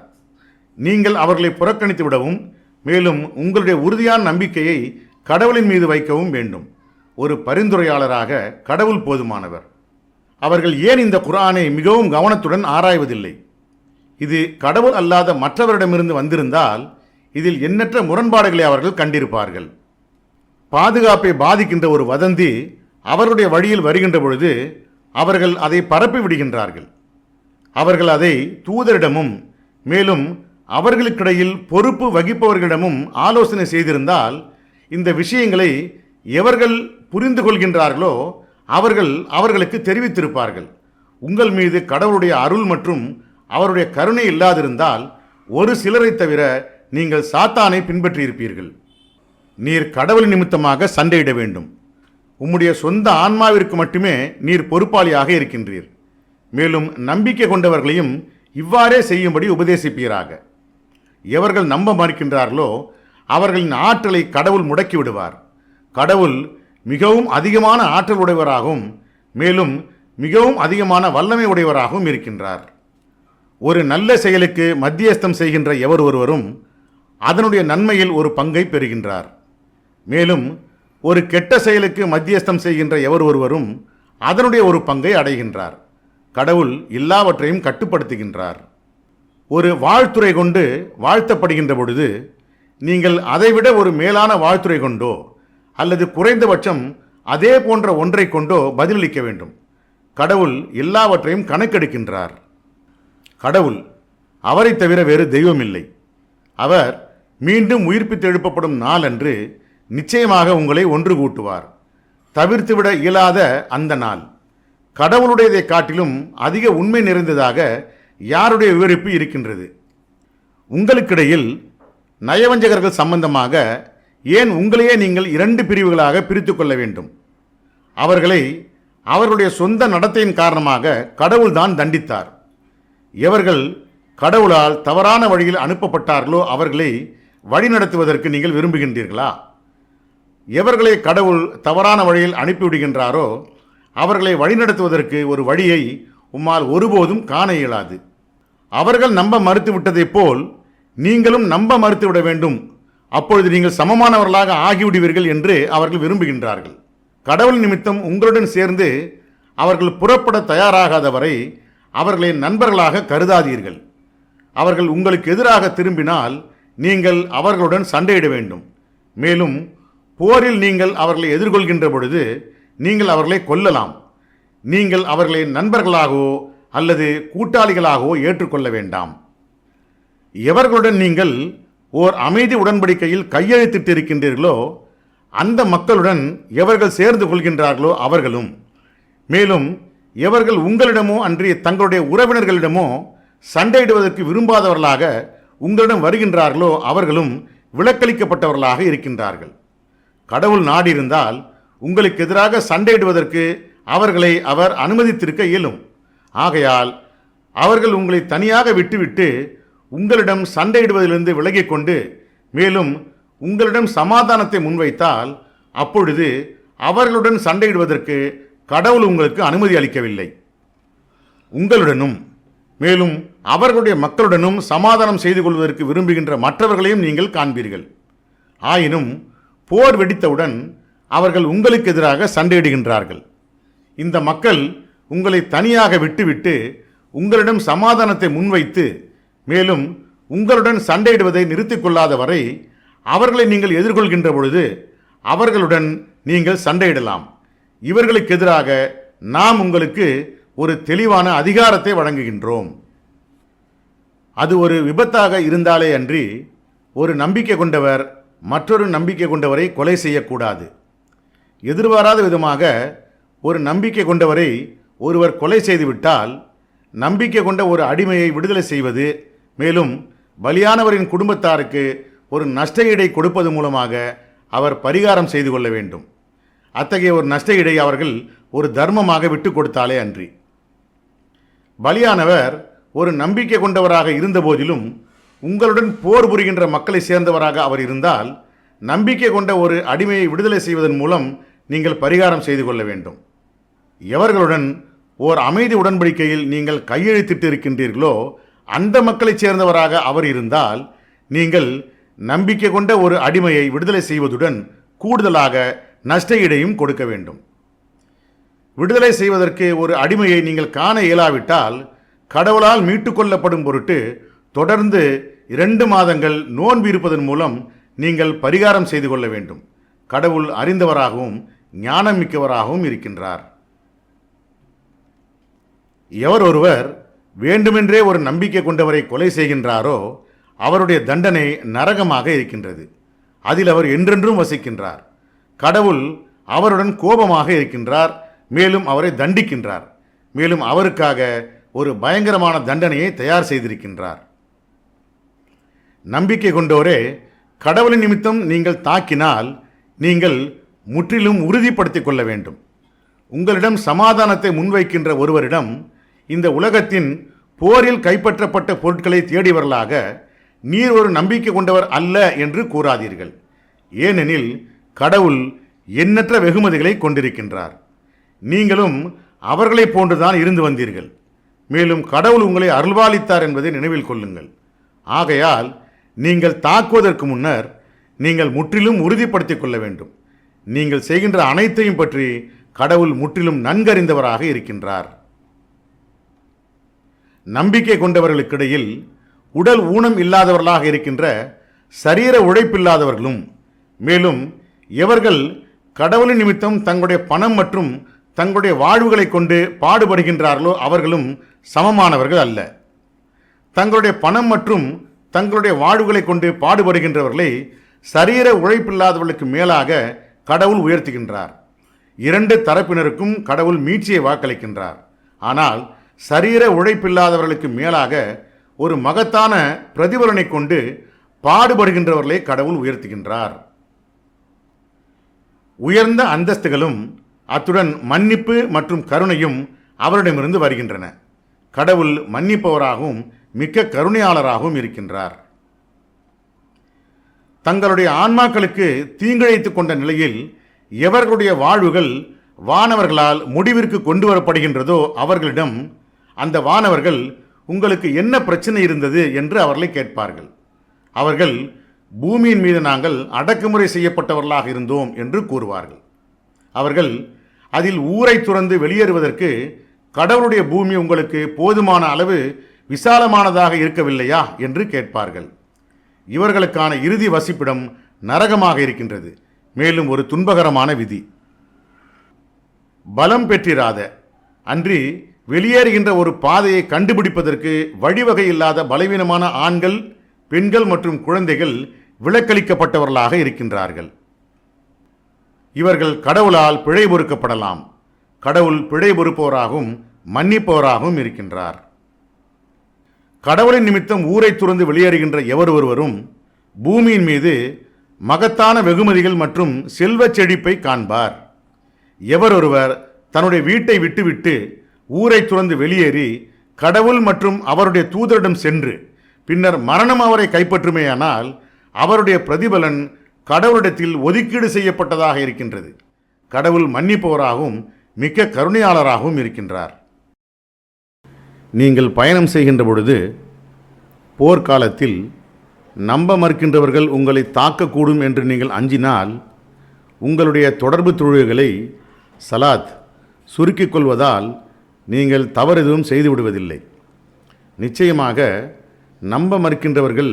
நீங்கள் அவர்களை புறக்கணித்து விடவும் மேலும் உங்களுடைய உறுதியான நம்பிக்கையை கடவுளின் மீது வைக்கவும் வேண்டும். ஒரு பரிந்துரையாளராக கடவுள் போதுமானவர். அவர்கள் ஏன் இந்த குர்ஆனை மிகவும் கவனத்துடன் ஆராய்வதில்லை? இது கடவுள் அல்லாத மற்றவரிடமிருந்து வந்திருந்தால் இதில் எண்ணற்ற முரண்பாடுகளை அவர்கள் கண்டிருப்பார்கள். பாதுகாப்பை பாதிக்கின்ற ஒரு வதந்தி அவருடைய வழியில் வருகின்ற பொழுது அவர்கள் அதை பரப்பி விடுகின்றார்கள். அவர்கள் அதை தூதரிடமும் மேலும் அவர்களுக்கிடையில் பொறுப்பு வகிப்பவர்களிடமும் ஆலோசனை செய்திருந்தால் இந்த விஷயங்களை எவர்கள் புரிந்து கொள்கின்றார்களோ அவர்களுக்கு தெரிவித்திருப்பார்கள். உங்கள் மீது கடவுளுடைய அருள் மற்றும் அவருடைய கருணை இல்லாதிருந்தால் ஒரு சிலரை தவிர நீங்கள் சாத்தானை பின்பற்றியிருப்பீர்கள். நீர் கடவுள் நிமித்தமாக சண்டையிட வேண்டும். உம்முடைய சொந்த ஆன்மாவிற்கு மட்டுமே நீர் பொறுப்பாளியாக இருக்கின்றீர். மேலும் நம்பிக்கை கொண்டவர்களையும் இவ்வாறே செய்யும்படி உபதேசிப்பீராக. எவர்கள் நம்ப மறுக்கின்றார்களோ அவர்களின் ஆற்றலை கடவுள் முடக்கி விடுவார். கடவுள் மிகவும் அதிகமான ஆற்றல் உடையவராகவும் மேலும் மிகவும் அதிகமான வல்லமை உடையவராகவும் இருக்கின்றார். ஒரு நல்ல செயலுக்கு மத்தியஸ்தம் செய்கின்ற எவர் ஒருவரும் அதனுடைய நன்மையில் ஒரு பங்கை பெறுகின்றார். மேலும் ஒரு கெட்ட செயலுக்கு மத்தியஸ்தம் செய்கின்ற எவர் ஒருவரும் அதனுடைய ஒரு பங்கை அடைகின்றார். கடவுள் எல்லாவற்றையும் கட்டுப்படுத்துகின்றார். ஒரு வாழ்த்துறை கொண்டு வாழ்த்தப்படுகின்ற பொழுது நீங்கள் அதைவிட ஒரு மேலான வாழ்த்துறை கொண்டோ அல்லது குறைந்தபட்சம் அதே போன்ற ஒன்றை கொண்டோ பதிலளிக்க வேண்டும். கடவுள் எல்லாவற்றையும் கணக்கெடுக்கின்றார். கடவுள், அவரை தவிர வேறு தெய்வம் இல்லை. அவர் மீண்டும் உயிர்ப்பித்து எழுப்பப்படும் நாள் அன்று நிச்சயமாக உங்களை ஒன்று கூட்டுவார். தவிர்த்துவிட இயலாத அந்த நாள் கடவுளுடையதை காட்டிலும் அதிக உண்மை நிறைந்ததாக யாருடைய விவரிப்பு இருக்கின்றது? உங்களுக்கிடையில் நயவஞ்சகர்கள் சம்பந்தமாக ஏன் உங்களையே நீங்கள் 2 பிரிவுகளாக பிரித்து கொள்ள வேண்டும்? அவர்களை அவர்களுடைய சொந்த நடத்தையின் காரணமாக கடவுள்தான் தண்டித்தார். எவர்கள் கடவுளால் தவறான வழியில் அனுப்பப்பட்டார்களோ அவர்களை வழிநடத்துவதற்கு நீங்கள் விரும்புகின்றீர்களா? எவர்களை கடவுள் தவறான வழியில் அனுப்பிவிடுகின்றாரோ அவர்களை வழிநடத்துவதற்கு ஒரு வழியை உம்மால் ஒருபோதும் காண இயலாது. அவர்கள் நம்ப மறுத்துவிட்டதைப் போல் நீங்களும் நம்ப மறுத்துவிட வேண்டும். அப்பொழுது நீங்கள் சமமானவர்களாக ஆகிவிடுவீர்கள் என்று அவர்கள் விரும்புகின்றார்கள். கடவுள் நிமித்தம் உங்களுடன் சேர்ந்து அவர்கள் புறப்பட தயாராகாத வரை அவர்களை நண்பர்களாக கருதாதீர்கள். அவர்கள் உங்களுக்கு எதிராக திரும்பினால் நீங்கள் அவர்களுடன் சண்டையிட வேண்டும். மேலும் போரில் நீங்கள் அவர்களை எதிர்கொள்கின்ற பொழுது நீங்கள் அவர்களை கொல்லலாம். நீங்கள் அவர்களை நண்பர்களாகவோ அல்லது கூட்டாளிகளாகவோ ஏற்றுக்கொள்ள வேண்டாம். எவர்களுடன் நீங்கள் ஓர் அமைதி உடன்படிக்கையில் கையெழுத்திட்டு இருக்கின்றீர்களோ அந்த மக்களுடன் எவர்கள் சேர்ந்து கொள்கின்றார்களோ அவர்களும், மேலும் எவர்கள் உங்களிடமோ அன்றி தங்களுடைய உறவினர்களிடமோ சண்டையிடுவதற்கு விரும்பாதவர்களாக உங்களிடம் வருகின்றார்களோ அவர்களும் விலக்களிக்கப்பட்டவர்களாக இருக்கின்றார்கள். கடவுள் நாடியிருந்தால் உங்களுக்கு எதிராக சண்டையிடுவதற்கு அவர்களை அவர் அனுமதித்திருக்க இயலும். ஆகையால் அவர்கள் உங்களை தனியாக விட்டுவிட்டு உங்களிடம் சண்டையிடுவதிலிருந்து விலகிக் கொண்டு மேலும் உங்களிடம் சமாதானத்தை முன்வைத்தால் அப்பொழுது அவர்களுடன் சண்டையிடுவதற்கு கடவுள் உங்களுக்கு அனுமதி அளிக்கவில்லை. உங்களுடனும் மேலும் அவர்களுடைய மக்களுடனும் சமாதானம் செய்து கொள்வதற்கு விரும்புகின்ற மற்றவர்களையும் நீங்கள் காண்பீர்கள். ஆயினும் போர் வெடித்தவுடன் அவர்கள் உங்களுக்கு எதிராக சண்டையிடுகின்றார்கள். இந்த மக்கள் உங்களை தனியாக விட்டுவிட்டு உங்களிடம் சமாதானத்தை முன்வைத்து மேலும் உங்களுடன் சண்டையிடுவதை நிறுத்திக் கொள்ளாத வரை அவர்களை நீங்கள் எதிர்கொள்கின்ற பொழுது அவர்களுடன் நீங்கள் சண்டையிடலாம். இவர்களுக்கு எதிராக நாம் உங்களுக்கு ஒரு தெளிவான அதிகாரத்தை வழங்குகின்றோம். அது ஒரு விபத்தாக இருந்தாலே அன்றி ஒரு நம்பிக்கை கொண்டவர் மற்றொரு நம்பிக்கை கொண்டவரை கொலை செய்யக்கூடாது. எதிர்பாராத விதமாக ஒரு நம்பிக்கை கொண்டவரை ஒருவர் கொலை செய்துவிட்டால் நம்பிக்கை கொண்ட ஒரு அடிமையை விடுதலை செய்வது மேலும் பலியானவரின் குடும்பத்தாருக்கு ஒரு நஷ்டஈடை கொடுப்பது மூலமாக அவர் பரிகாரம் செய்து கொள்ள வேண்டும். அத்தகைய ஒரு நஷ்டஈடை அவர்கள் ஒரு தர்மமாக விட்டு கொடுத்தாலே அன்றி. பலியானவர் ஒரு நம்பிக்கை கொண்டவராக இருந்தபோதிலும் உங்களுடன் போர் புரிகின்ற மக்களை சேர்ந்தவராக அவர் இருந்தால் நம்பிக்கை கொண்ட ஒரு அடிமையை விடுதலை செய்வதன் மூலம் நீங்கள் பரிகாரம் செய்து கொள்ள வேண்டும். எவர்களுடன் ஓர் அமைதி உடன்படிக்கையில் நீங்கள் கையெழுத்திட்டு இருக்கின்றீர்களோ அந்த மக்களைச் சேர்ந்தவராக அவர் இருந்தால் நீங்கள் நம்பிக்கை கொண்ட ஒரு அடிமையை விடுதலை செய்வதுடன் கூடுதலாக நஷ்டஈடையும் கொடுக்க வேண்டும். விடுதலை செய்வதற்கு ஒரு அடிமையை நீங்கள் காண இயலாவிட்டால் கடவுளால் மீட்டுக்கொள்ளப்படும் பொருட்டு தொடர்ந்து 2 மாதங்கள் நோன்பு இருப்பதன் மூலம் நீங்கள் பரிகாரம் செய்து கொள்ள வேண்டும். கடவுள் அறிந்தவராகவும் ஞானம் மிக்கவராகவும் இருக்கின்றார். எவர் ஒருவர் வேண்டுமென்றே ஒரு நம்பிக்கை கொண்டவரை கொலை செய்கின்றாரோ அவருடைய தண்டனை நரகமாக இருக்கின்றது. அதில் அவர் என்றென்றும் வசிக்கின்றார். கடவுள் அவருடன் கோபமாக இருக்கின்றார். மேலும் அவரை தண்டிக்கின்றார். மேலும் அவருக்காக ஒரு பயங்கரமான தண்டனையை தயார் செய்திருக்கின்றார். நம்பிக்கை கொண்டோரே, கடவுளின் நிமித்தம் நீங்கள் தாக்கினால் நீங்கள் முற்றிலும் உறுதிப்படுத்திக் கொள்ள வேண்டும். உங்களிடம் சமாதானத்தை முன்வைக்கின்ற ஒருவரிடம் இந்த உலகத்தின் போரில் கைப்பற்றப்பட்ட பொருட்களை தேடியவர்களாக நீர் ஒரு நம்பிக்கை கொண்டவர் அல்ல என்று கூறாதீர்கள். ஏனெனில் கடவுள் எண்ணற்ற வெகுமதிகளை கொண்டிருக்கின்றார். நீங்களும் அவர்களைப் போன்றுதான் இருந்து வந்தீர்கள். மேலும் கடவுள் உங்களை அருள்பாலித்தார் என்பதை நினைவில் கொள்ளுங்கள். ஆகையால் நீங்கள் தாக்குவதற்கு முன்னர் நீங்கள் முற்றிலும் உறுதிப்படுத்திக் கொள்ள வேண்டும். நீங்கள் செய்கின்ற அனைத்தையும் பற்றி கடவுள் முற்றிலும் நன்கறிந்தவராக இருக்கின்றார். நம்பிக்கை கொண்டவர்களுக்கிடையில் உடல் ஊனம் இல்லாதவர்களாக இருக்கின்ற சரீர உழைப்பில்லாதவர்களும் மேலும் எவர்கள் கடவுளின் நிமித்தம் தங்களுடைய பணம் மற்றும் தங்களுடைய வாழ்வுகளை கொண்டு பாடுபடுகின்றார்களோ அவர்களும் சமமானவர்கள் அல்ல. தங்களுடைய பணம் மற்றும் தங்களுடைய வாழ்வுகளை கொண்டு பாடுபடுகின்றவர்களை சரீர உழைப்பில்லாதவர்களுக்கு மேலாக கடவுள் உயர்த்துகின்றார். 2 தரப்பினருக்கும் கடவுள் மீட்சியை வாக்களிக்கின்றார். ஆனால் சரீர உழைப்பில்லாதவர்களுக்கு மேலாக ஒரு மகத்தான பிரதிபலனை கொண்டு பாடுபடுகின்றவர்களை கடவுள் உயர்த்துகின்றார். உயர்ந்த அந்தஸ்துகளும் அத்துடன் மன்னிப்பு மற்றும் கருணையும் அவரிடமிருந்து வருகின்றன. கடவுள் மன்னிப்பவராகவும் மிக்க கருணையாளராகவும் இருக்கின்றார். தங்களுடைய ஆன்மாக்களுக்கு தீங்கிழைத்துக் கொண்ட நிலையில் எவர்களுடைய வாழ்வுகள் வானவர்களால் முடிவிற்கு கொண்டு வரப்படுகின்றதோ அவர்களிடம் அந்த வானவர்கள் உங்களுக்கு என்ன பிரச்சனை இருந்தது என்று அவர்களை கேட்பார்கள். அவர்கள் பூமியின் மீது நாங்கள் அடக்குமுறை செய்யப்பட்டவர்களாக இருந்தோம் என்று கூறுவார்கள். அவர்கள் அதில் ஊரை துறந்து வெளியேறுவதற்கு கடவுளுடைய பூமி உங்களுக்கு போதுமான அளவு விசாலமானதாக இருக்கவில்லையா என்று கேட்பார்கள். இவர்களுக்கான இறுதி வசிப்பிடம் நரகமாக இருக்கின்றது. மேலும் ஒரு துன்பகரமான விதி, பலம் பெற்றிராத அன்றி வெளியேறுகின்ற ஒரு பாதையை கண்டுபிடிப்பதற்கு வழிவகை இல்லாத பலவீனமான ஆண்கள், பெண்கள் மற்றும் குழந்தைகள் விலக்களிக்கப்பட்டவர்களாக இருக்கின்றார்கள். இவர்கள் கடவுளால் பிழை பொறுக்கப்படலாம். கடவுள் பிழை பொறுப்பவராகவும் மன்னிப்பவராகவும் இருக்கின்றார். கடவுளின் நிமித்தம் ஊரை துறந்து வெளியேறுகின்ற எவர் ஒருவரும் பூமியின் மீது மகத்தான வெகுமதிகள் மற்றும் செல்வச் செழிப்பை காண்பார். எவர் ஒருவர் தன்னுடைய வீட்டை விட்டுவிட்டு ஊரை துறந்து வெளியேறி கடவுள் மற்றும் அவருடைய தூதரிடம் சென்று பின்னர் மரணம் அவரை கைப்பற்றுமேயானால் அவருடைய பிரதிபலன் கடவுளிடத்தில் ஒதுக்கீடு செய்யப்பட்டதாக இருக்கின்றது. கடவுள் மன்னிப்பவராகவும் மிக்க கருணையாளராகவும் இருக்கின்றார். நீங்கள் பயணம் செய்கின்ற பொழுது போர்க்காலத்தில் நம்ப மறுக்கின்றவர்கள் உங்களை தாக்கக்கூடும் என்று நீங்கள் அஞ்சினால் உங்களுடைய தொடர்பு தொழுகைகளை சலாத் சுருக்கிக் கொள்வதால் நீங்கள் தவறு எதுவும் செய்துவிடுவதில்லை. நிச்சயமாக நம்ப மறுக்கின்றவர்கள்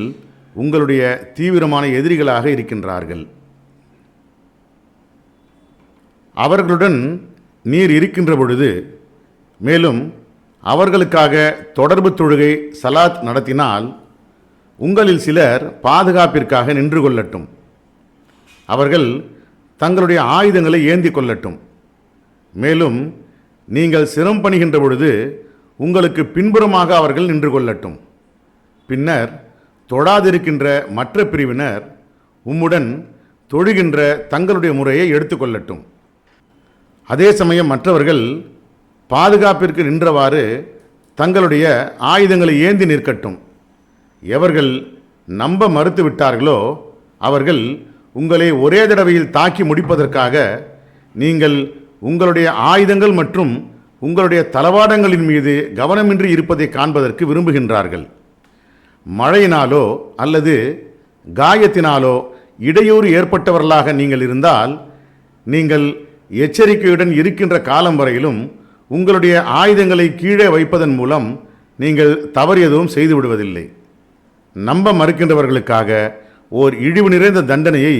உங்களுடைய தீவிரமான எதிரிகளாக இருக்கின்றார்கள். அவர்களுடன் நீர் இருக்கின்ற பொழுது மேலும் அவர்களுக்காக தொடர்பு தொழுகை சலாத் நடத்தினால் உங்களில் சிலர் பாதுகாப்பிற்காக நின்று கொள்ளட்டும். அவர்கள் தங்களுடைய ஆயுதங்களை ஏந்தி கொள்ளட்டும். மேலும் நீங்கள் சிரம் பணிகின்ற பொழுது உங்களுக்கு பின்புறமாக அவர்கள் நின்று கொள்ளட்டும். பின்னர் தொழாதிருக்கின்ற மற்ற பிரிவினர் உம்முடன் தொழுகின்ற தங்களுடைய முறையை எடுத்துக்கொள்ளட்டும். அதே சமயம் மற்றவர்கள் பாதுகாப்பிற்கு நின்றவாறு தங்களுடைய ஆயுதங்களை ஏந்தி நிற்கட்டும். எவர்கள் நம்ப மறுத்து விட்டார்களோ அவர்கள் உங்களை ஒரே தடவையில் தாக்கி முடிப்பதற்காக நீங்கள் உங்களுடைய ஆயுதங்கள் மற்றும் உங்களுடைய தளவாடங்களின் மீது கவனமின்றி இருப்பதை காண்பதற்கு விரும்புகின்றார்கள். மழையினாலோ அல்லது காயத்தினாலோ இடையூறு ஏற்பட்டவர்களாக நீங்கள் இருந்தால் நீங்கள் எச்சரிக்கையுடன் இருக்கின்ற காலம் வரையிலும் உங்களுடைய ஆயுதங்களை கீழே வைப்பதன் மூலம் நீங்கள் தவறு எதுவும் செய்து விடுவதில்லை. நம்ப மறுக்கின்றவர்களுக்காக ஓர் இழிவு நிறைந்த தண்டனையை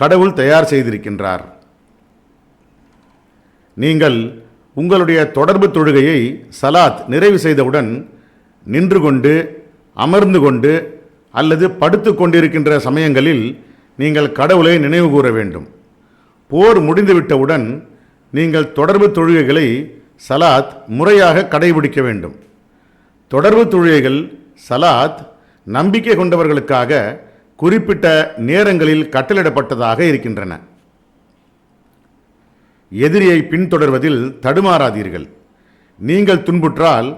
கடவுள் தயார் செய்திருக்கின்றார். நீங்கள் உங்களுடைய தொடர்பு தொழுகையை சலாத் நிறைவு செய்தவுடன் நின்று கொண்டு, அமர்ந்து கொண்டு அல்லது படுத்து கொண்டிருக்கின்ற சமயங்களில் நீங்கள் கடவுளை நினைவு கூற வேண்டும். போர் முடிந்துவிட்டவுடன் நீங்கள் தொடர்பு தொழுகைகளை சலாத் முறையாக கடைபிடிக்க வேண்டும். தொடர்பு தொழுகைகள் சலாத் நம்பிக்கை கொண்டவர்களுக்காக குறிப்பிட்ட நேரங்களில் கட்டளிடப்பட்டதாக இருக்கின்றன. எதிரியை பின்தொடர்வதில் தடுமாறாதீர்கள். நீங்கள் துன்புற்றால்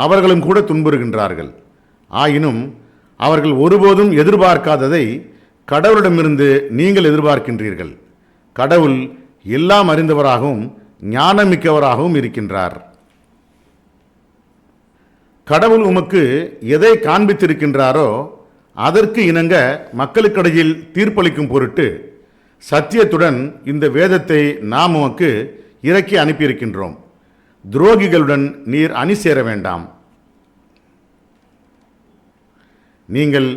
அவர்களும் கூட துன்புறுகின்றார்கள். ஆயினும் அவர்கள் ஒருபோதும் எதிர்பார்க்காததை கடவுளிடமிருந்து நீங்கள் எதிர்பார்க்கின்றீர்கள். கடவுள் எல்லாம் அறிந்தவராகவும் ஞானமிக்கவராகவும் இருக்கின்றார். கடவுள் உமக்கு எதை காண்பித்திருக்கின்றாரோ அதற்கு இணங்க மக்களுக்கிடையில் தீர்ப்பளிக்கும் பொருட்டு சத்தியத்துடன் இந்த வேதத்தை நாம் உமக்கு இறக்கி அனுப்பியிருக்கின்றோம். துரோகிகளுடன் நீர் அணி சேர வேண்டாம். நீங்கள்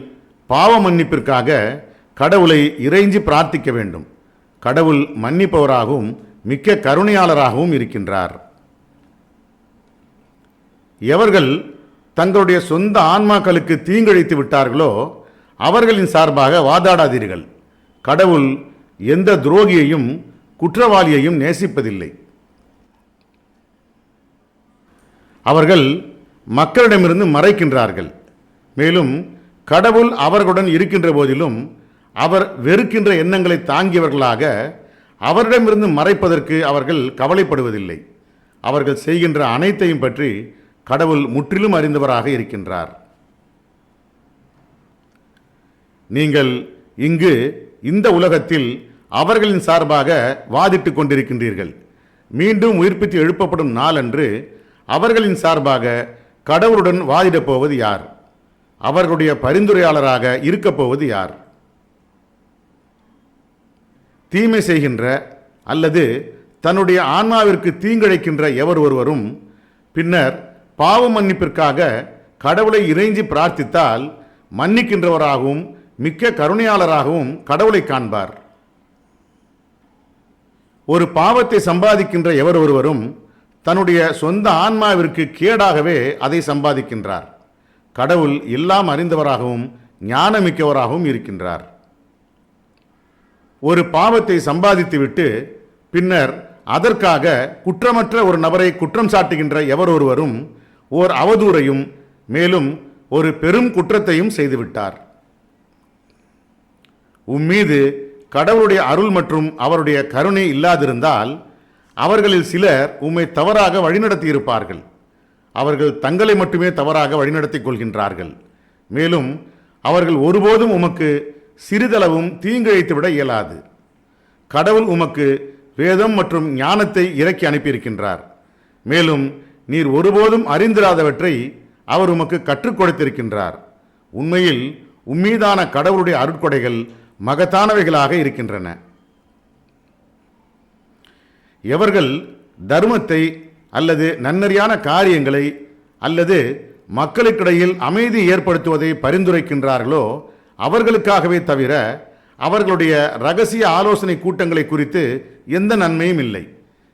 பாவ மன்னிப்பிற்காக கடவுளை இறைஞ்சி பிரார்த்திக்க வேண்டும். கடவுள் மன்னிப்பவராகவும் மிக்க கருணையாளராகவும் இருக்கின்றார். எவர்கள் தங்களுடைய சொந்த ஆன்மாக்களுக்கு தீங்கிழைத்து விட்டார்களோ அவர்களின் சார்பாக வாதாடாதீர்கள். கடவுள் எந்த துரோகியையும் குற்றவாளியையும் நேசிப்பதில்லை. அவர்கள் மக்களிடமிருந்து மறைக்கின்றார்கள். மேலும் கடவுள் அவர்களுடன் இருக்கின்ற போதிலும் அவர் வெறுக்கின்ற எண்ணங்களை தாங்கியவர்களாக அவரிடமிருந்து மறைப்பதற்கு அவர்கள் கவலைப்படுவதில்லை. அவர்கள் செய்கின்ற அனைத்தையும் பற்றி கடவுள் முற்றிலும் அறிந்தவராக இருக்கின்றார். நீங்கள் இங்கு இந்த உலகத்தில் அவர்களின் சார்பாக வாதிட்டுக் கொண்டிருக்கின்றீர்கள். மீண்டும் உயிர்ப்பித்து எழுப்பப்படும் நாளன்று அவர்களின் சார்பாக கடவுளுடன் வாதிடப் போவது யார்? அவர்களுடைய பரிந்துரையாளராக இருக்கப் போவது யார்? தீமை செய்கின்ற அல்லது தன்னுடைய ஆன்மாவிற்கு தீங்கிழைக்கின்ற எவர் ஒருவரும் பின்னர் பாவ மன்னிப்பிற்காக கடவுளை இறைஞ்சி பிரார்த்தித்தால் மன்னிக்கின்றவராகவும் மிக்க கருணையாளராகவும் கடவுளை காண்பார். ஒரு பாவத்தை சம்பாதிக்கின்ற எவர் ஒருவரும் தன்னுடைய சொந்த ஆன்மாவிற்கு கேடாகவே அதை சம்பாதிக்கின்றார். கடவுள் எல்லாம் அறிந்தவராகவும் ஞானமிக்கவராகவும் இருக்கின்றார். ஒரு பாவத்தை சம்பாதித்துவிட்டு பின்னர் அதற்காக குற்றமற்ற ஒரு நபரை குற்றம் சாட்டுகின்ற எவர் ஒருவரும் ஓர் அவதூறையும் மேலும் ஒரு பெரும் குற்றத்தையும் செய்துவிட்டார். உம்மீது கடவுளுடைய அருள் மற்றும் அவருடைய கருணை இல்லாதிருந்தால் அவர்களில் சிலர் உம்மை தவறாக வழிநடத்தி இருப்பார்கள். அவர்கள் தங்களை மட்டுமே தவறாக வழிநடத்திக் கொள்கின்றார்கள். மேலும் அவர்கள் ஒருபோதும் உமக்கு சிறிதளவும் தீங்கிழைத்துவிட இயலாது. கடவுள் உமக்கு வேதம் மற்றும் ஞானத்தை இறக்கி அனுப்பியிருக்கின்றார். மேலும் நீர் ஒருபோதும் அறிந்திராதவற்றை அவர் உமக்கு கற்றுக் கொடுத்திருக்கின்றார். உண்மையில் உம்மீதான கடவுளுடைய அருட்கொடைகள் மகத்தானவைகளாக இருக்கின்றன. எவர்கள் தர்மத்தை அல்லது நன்னறியான காரியங்களை அல்லது மக்களுக்கிடையில் அமைதி ஏற்படுத்துவதை பரிந்துரைக்கின்றார்களோ அவர்களுக்காகவே தவிர அவர்களுடைய இரகசிய ஆலோசனை கூட்டங்களை குறித்து எந்த நன்மையும் இல்லை.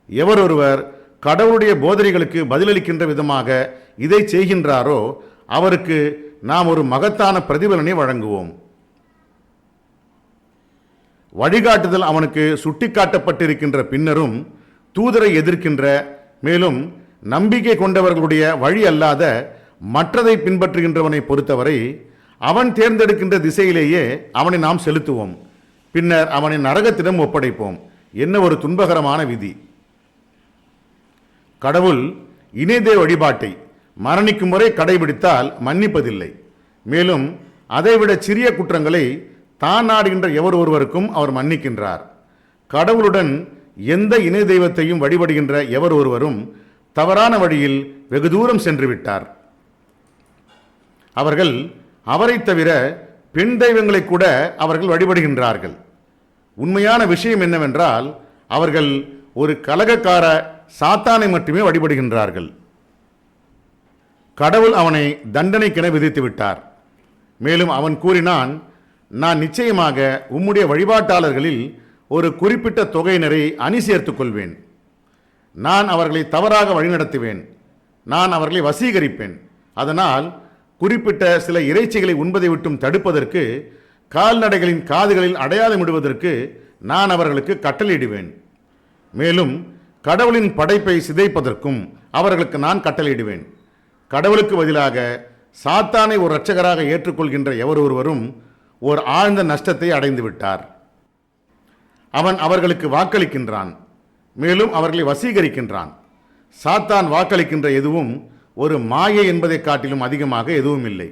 எவரொருவர் கடவுளுடைய போதனைகளுக்கு பதிலளிக்கின்ற விதமாக இதை செய்கின்றாரோ அவருக்கு நாம் ஒரு மகத்தான பிரதிபலனை வழங்குவோம். வழிகாட்டுதல் அவனுக்கு சுட்டிக்காட்டப்பட்டிருக்கின்ற பின்னரும் தூதரை எதிர்க்கின்ற மேலும் நம்பிக்கை கொண்டவர்களுடைய வழி அல்லாத மற்றதை பின்பற்றுகின்றவனை பொறுத்தவரை அவன் தேர்ந்தெடுக்கின்ற திசையிலேயே அவனை நாம் செலுத்துவோம். பின்னர் அவனை நரகத்திடம் ஒப்படைப்போம். என்ன ஒரு துன்பகரமான விதி! கடவுள் இணைதே வழிபாட்டை மரணிக்கும் வரை கடைபிடித்தால் மன்னிப்பதில்லை. மேலும் அதைவிட சிறிய குற்றங்களை தான் நாடுகின்ற எவர் ஒருவருக்கும் அவர் மன்னிக்கின்றார். கடவுளுடன் எந்த இணை தெய்வத்தையும் வழிபடுகின்ற எவர் ஒருவரும் தவறான வழியில் வெகு தூரம் சென்று விட்டார். அவர்கள் அவரை தவிர பெண் தெய்வங்களை கூட அவர்கள் வழிபடுகின்றார்கள். உண்மையான விஷயம் என்னவென்றால் அவர்கள் ஒரு கலகக்கார சாத்தானை மட்டுமே வழிபடுகின்றார்கள். கடவுள் அவனை தண்டனைக்கென விதித்து விட்டார். மேலும் அவன் கூறினான், நான் நிச்சயமாக உம்முடைய வழிபாட்டாளர்களில் ஒரு குறிப்பிட்ட தொகையினரை அணி சேர்த்துக் கொள்வேன். நான் அவர்களை தவறாக வழிநடத்துவேன். நான் அவர்களை வசீகரிப்பேன். அதனால் குறிப்பிட்ட சில இறைச்சிகளை உண்பதை விட்டும் தடுப்பதற்கு கால்நடைகளின் காதுகளில் அடையாளமிடுவதற்கு நான் அவர்களுக்கு கட்டளையிடுவேன். மேலும் கடவுளின் படைப்பை சிதைப்பதற்கும் அவர்களுக்கு நான் கட்டளையிடுவேன். கடவுளுக்கு பதிலாக சாத்தானை ஒரு இரட்சகராக ஏற்றுக்கொள்கின்ற எவர் ஒருவரும் ஒரு ஆழ்ந்த நஷ்டத்தை அடைந்து விட்டார். அவன் அவர்களுக்கு வாக்களிக்கின்றான். மேலும் அவர்களை வசீகரிக்கின்றான். சாத்தான் வாக்களிக்கின்ற எதுவும் ஒரு மாயை என்பதை காட்டிலும் அதிகமாக எதுவும் இல்லை.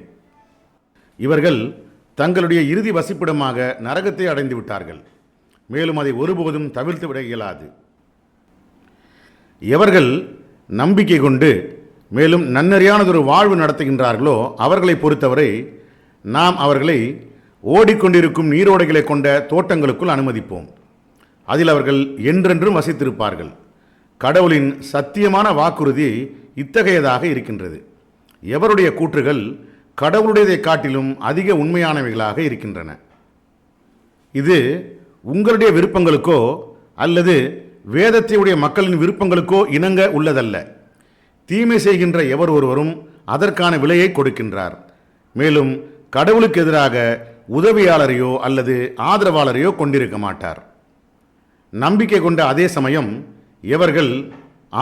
இவர்கள் தங்களுடைய இறுதி வசிப்பிடமாக நரகத்தை அடைந்து விட்டார்கள். மேலும் அதை ஒருபோதும் தவிர்த்து விட இயலாது. எவர்கள் நம்பிக்கை கொண்டு மேலும் நன்னறியானதொரு வாழ்வு நடத்துகின்றார்களோ அவர்களை பொறுத்தவரை நாம் அவர்களை ஓடிக்கொண்டிருக்கும் நீரோடைகளை கொண்ட தோட்டங்களுக்குள் அனுமதிப்போம். அதில் அவர்கள் என்றென்றும் வசித்திருப்பார்கள். கடவுளின் சத்தியமான வாக்குறுதி இத்தகையதாக இருக்கின்றது. எவருடைய கூற்றுகள் கடவுளுடையதை காட்டிலும் அதிக உண்மையானவைகளாக இருக்கின்றன. இது உங்களுடைய விருப்பங்களுக்கோ அல்லது வேதத்தையுடைய மக்களின் விருப்பங்களுக்கோ இணங்க உள்ளதல்ல. தீமை செய்கின்ற எவர் ஒருவரும் அதற்கான விலையை கொடுக்கின்றார். மேலும் கடவுளுக்கு எதிராக உதவியாளரையோ அல்லது ஆதரவாளரையோ கொண்டிருக்க மாட்டார். நம்பிக்கை கொண்ட அதே சமயம் எவர்கள்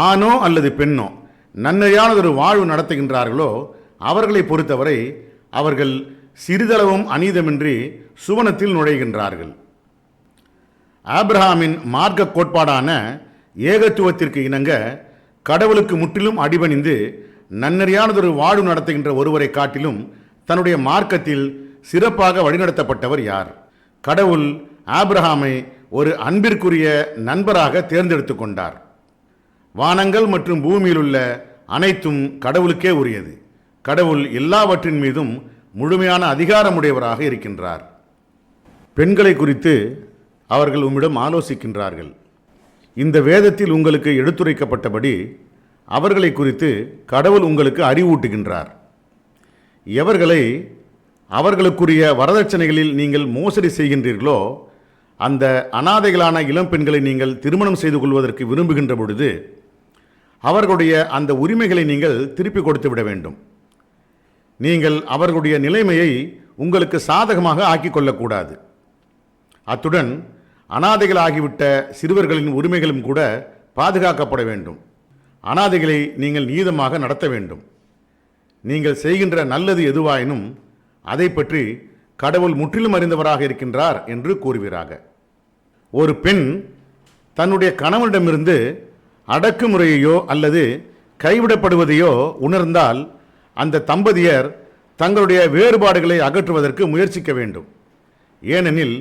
ஆணோ அல்லது பெண்ணோ நன்மையானதொரு வாழ்வு நடத்துகின்றார்களோ அவர்களை பொறுத்தவரை அவர்கள் சிறிதளவும் அநீதமின்றி சுவனத்தில் நுழைகின்றார்கள். ஆபிரகாமின் மார்க்க கோட்பாடான ஏகத்துவத்திற்கு இணங்க கடவுளுக்கு முற்றிலும் அடிபணிந்து நன்னறியானதொரு வாழ்வு நடத்துகின்ற ஒருவரை காட்டிலும் தன்னுடைய மார்க்கத்தில் சிறப்பாக வழிநடத்தப்பட்டவர் யார்? கடவுள் ஆபிரகாமை ஒரு அன்பிற்குரிய நண்பராக தேர்ந்தெடுத்து கொண்டார். வானங்கள் மற்றும் பூமியில் உள்ள அனைத்தும் கடவுளுக்கே உரியது. கடவுள் எல்லாவற்றின் மீதும் முழுமையான அதிகாரமுடையவராக இருக்கின்றார். பெண்களை குறித்து அவர்கள் உம்மிடம் ஆலோசிக்கின்றார்கள். இந்த வேதத்தில் உங்களுக்கு எடுத்துரைக்கப்பட்டபடி அவர்களை குறித்து கடவுள் உங்களுக்கு அறிவூட்டுகின்றார். எவர்களை அவர்களுக்குரிய வரதட்சணைகளில் நீங்கள் மோசடி செய்கின்றீர்களோ அந்த அனாதைகளான இளம் பெண்களை நீங்கள் திருமணம் செய்து கொள்வதற்கு விரும்புகின்ற பொழுது அவர்களுடைய அந்த உரிமைகளை நீங்கள் திருப்பிக் கொடுத்து விட வேண்டும். நீங்கள் அவர்களுடைய நிலைமையை உங்களுக்கு சாதகமாக ஆக்கிக் கொள்ளக்கூடாது. அத்துடன் அனாதைகளாகிவிட்ட சிறுவர்களின் உரிமைகளும் கூட பாதுகாக்கப்பட வேண்டும். அனாதைகளை நீங்கள் நீதமாக நடத்த வேண்டும். நீங்கள் செய்கின்ற நல்லது எதுவாயினும் அதை பற்றி கடவுள் முற்றிலும் அறிந்தவராக இருக்கின்றார் என்று கூறுவீராக. ஒரு பெண் தன்னுடைய கணவனிடமிருந்து அடக்குமுறையையோ அல்லது கைவிடப்படுவதையோ உணர்ந்தால் அந்த தம்பதியர் தங்களுடைய வேறுபாடுகளை அகற்றுவதற்கு முயற்சிக்க வேண்டும். ஏனெனில்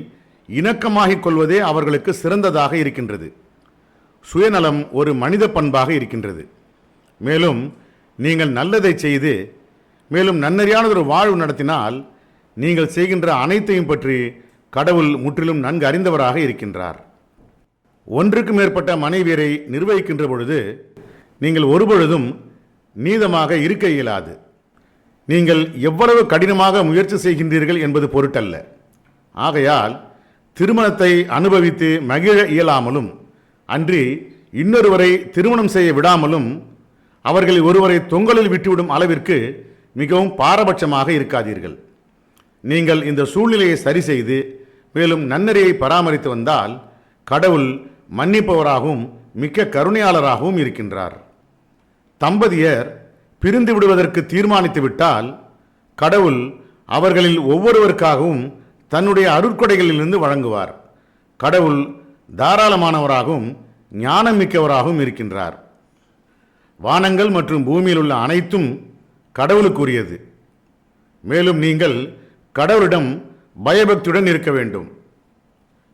இணக்கமாகிக் கொள்வதே அவர்களுக்கு சிறந்ததாக இருக்கின்றது. சுயநலம் ஒரு மனித பண்பாக இருக்கின்றது. மேலும் நீங்கள் நல்லதை செய்து மேலும் நன்னறியானதொரு வாழ்வு நடத்தினால் நீங்கள் செய்கின்ற அனைத்தையும் பற்றி கடவுள் முற்றிலும் நன்கு அறிந்தவராக இருக்கின்றார். ஒன்றுக்கு மேற்பட்ட மனைவியரை நிர்வகிக்கின்ற பொழுது நீங்கள் ஒருபொழுதும் நீதமாக இருக்க இயலாது. நீங்கள் எவ்வளவு கடினமாக முயற்சி செய்கின்றீர்கள் என்பது பொருட்டல்ல. ஆகையால் திருமணத்தை அனுபவித்து மகிழ இயலாமலும் அன்றி இன்னொருவரை திருமணம் செய்ய விடாமலும் அவர்களில் ஒருவரை தொங்கலில் விட்டுவிடும் அளவிற்கு மிகவும் பாரபட்சமாக இருக்காதீர்கள். நீங்கள் இந்த சூழ்நிலையை சரி செய்து மேலும் நன்னறியை பராமரித்து வந்தால் கடவுள் மன்னிப்பவராகவும் மிக்க கருணையாளராகவும் இருக்கின்றார். தம்பதியர் பிரிந்து விடுவதற்கு தீர்மானித்து விட்டால் கடவுள் அவர்களில் ஒவ்வொருவருக்காகவும் தன்னுடைய அருட்கொடைகளிலிருந்து வழங்குவார். கடவுள் தாராளமானவராகவும் ஞானம் மிக்கவராகவும் இருக்கின்றார். வானங்கள் மற்றும் பூமியில் உள்ள அனைத்தும் கடவுளுக்குரியது. மேலும் நீங்கள் கடவுளிடம் பயபக்தியுடன் இருக்க வேண்டும்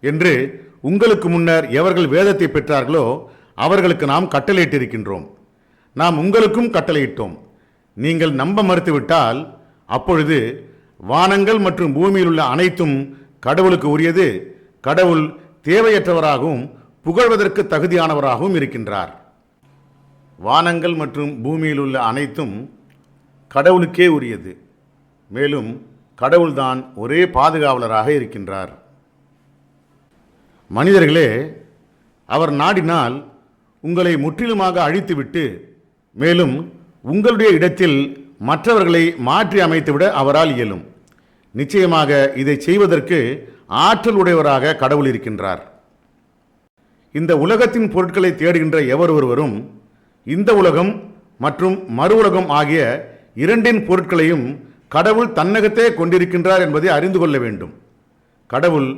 என்று உங்களுக்கு முன்னர் எவர்கள் வேதத்தை பெற்றார்களோ அவர்களுக்கு நாம் கட்டளையிட்டிருக்கின்றோம். நாம் உங்களுக்கும் கட்டளையிட்டோம். நீங்கள் நம்ப மறுத்துவிட்டால் அப்பொழுது வானங்கள் மற்றும் பூமியில் உள்ள அனைத்தும் கடவுளுக்கு உரியது. கடவுள் தேவையற்றவராகவும் புகழ்வதற்கு தகுதியானவராகவும் இருக்கின்றார். வானங்கள் மற்றும் பூமியில் உள்ள அனைத்தும் கடவுளுக்கே உரியது. மேலும் கடவுள்தான் ஒரே பாதுகாவலராக இருக்கின்றார். மனிதர்களே, அவர் நாடினால் உங்களை முற்றிலுமாக அழித்துவிட்டு மேலும் உங்களுடைய இடத்தில் மற்றவர்களை மாற்றி அமைத்துவிட அவரால் இயலும். நிச்சயமாக இதை செய்வதற்கு ஆற்றல் உடையவராக கடவுள் இருக்கின்றார். இந்த உலகத்தின் பொருட்களை தேடுகின்ற எவர் ஒருவரும் இந்த உலகம் மற்றும் மறு உலகம் ஆகிய இரண்டின் பொருட்களையும் கடவுள் தன்னகத்தே கொண்டிருக்கின்றார் என்பதை அறிந்து கொள்ள வேண்டும். கடவுள்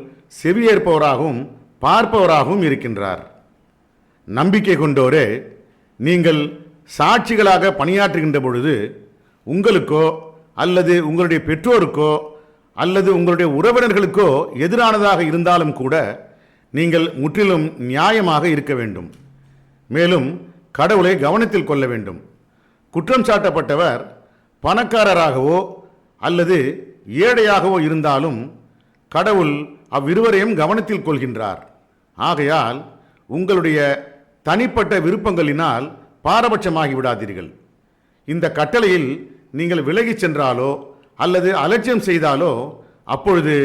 செவியேற்பவராகவும் பார்ப்பவராகவும் இருக்கின்றார். நம்பிக்கை கொண்டோரே, நீங்கள் சாட்சிகளாக பணியாற்றுகின்ற பொழுது உங்களுக்கோ அல்லது உங்களுடைய பெற்றோருக்கோ அல்லது உங்களுடைய உறவினர்களுக்கோ எதிரானதாக இருந்தாலும் கூட நீங்கள் முற்றிலும் நியாயமாக இருக்க வேண்டும். மேலும் கடவுளை கவனத்தில் கொள்ள வேண்டும். குற்றம் சாட்டப்பட்டவர் பணக்காரராகவோ அல்லது ஏழையாகவோ இருந்தாலும் கடவுள் அவ்விருவரையும் கவனத்தில் கொள்கின்றார். ஆகையால் உங்களுடைய தனிப்பட்ட விருப்பங்களினால் பாரபட்சமாகி விடாதீர்கள். இந்த கட்டளையில் நீங்கள் விலகிச் சென்றாலோ அல்லது அலட்சியம் செய்தாலோ அப்பொழுது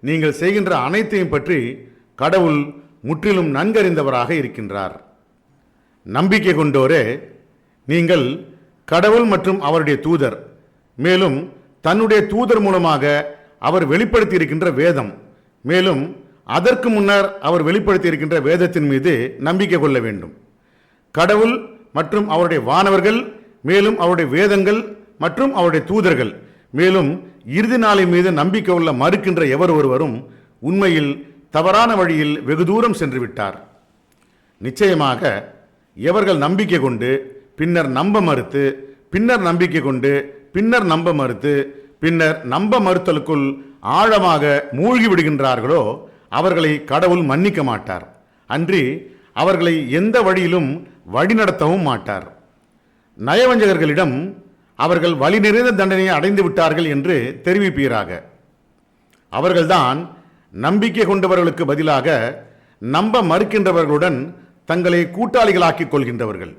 நீங்கள் செய்கின்ற அனைத்தையும் பற்றி கடவுள் முற்றிலும் நன்கறிந்தவராக இருக்கின்றார். நம்பிக்கை கொண்டோரே, நீங்கள் கடவுள் மற்றும் அவருடைய தூதர் மேலும் தன்னுடைய தூதர் மூலமாக அவர் வெளிப்படுத்தி இருக்கின்ற வேதம் மேலும் அதற்கு முன்னர் அவர் வெளிப்படுத்தி இருக்கின்ற வேதத்தின் மீது நம்பிக்கை கொள்ள வேண்டும். கடவுள் மற்றும் அவருடைய வானவர்கள் மேலும் அவருடைய வேதங்கள் மற்றும் அவருடைய தூதர்கள் மேலும் இறுதி நாளின் மீது நம்பிக்கை உள்ள மறுக்கின்ற எவர் ஒருவரும் உண்மையில் தவறான வழியில் வெகு தூரம் சென்று விட்டார். நிச்சயமாக எவர்கள் நம்பிக்கை கொண்டு பின்னர் நம்ப மறுத்து பின்னர் நம்பிக்கை கொண்டு பின்னர் நம்ப மறுத்து பின்னர் நம்ப மறுத்தலுக்குள் ஆழமாக மூழ்கி விடுகின்றார்களோ அவர்களை கடவுள் மன்னிக்க மாட்டார். அன்றி அவர்களை எந்த வழியிலும் வழிநடத்தவும் மாட்டார். நயவஞ்சகர்களிடம் அவர்கள் வழி நிறைந்த தண்டனையை அடைந்து விட்டார்கள் என்று தெரிவிப்பீராக. அவர்கள்தான் நம்பிக்கை கொண்டவர்களுக்கு பதிலாக நம்ப மறுக்கின்றவர்களுடன் தங்களை கூட்டாளிகளாக்கிக் கொள்கின்றவர்கள்.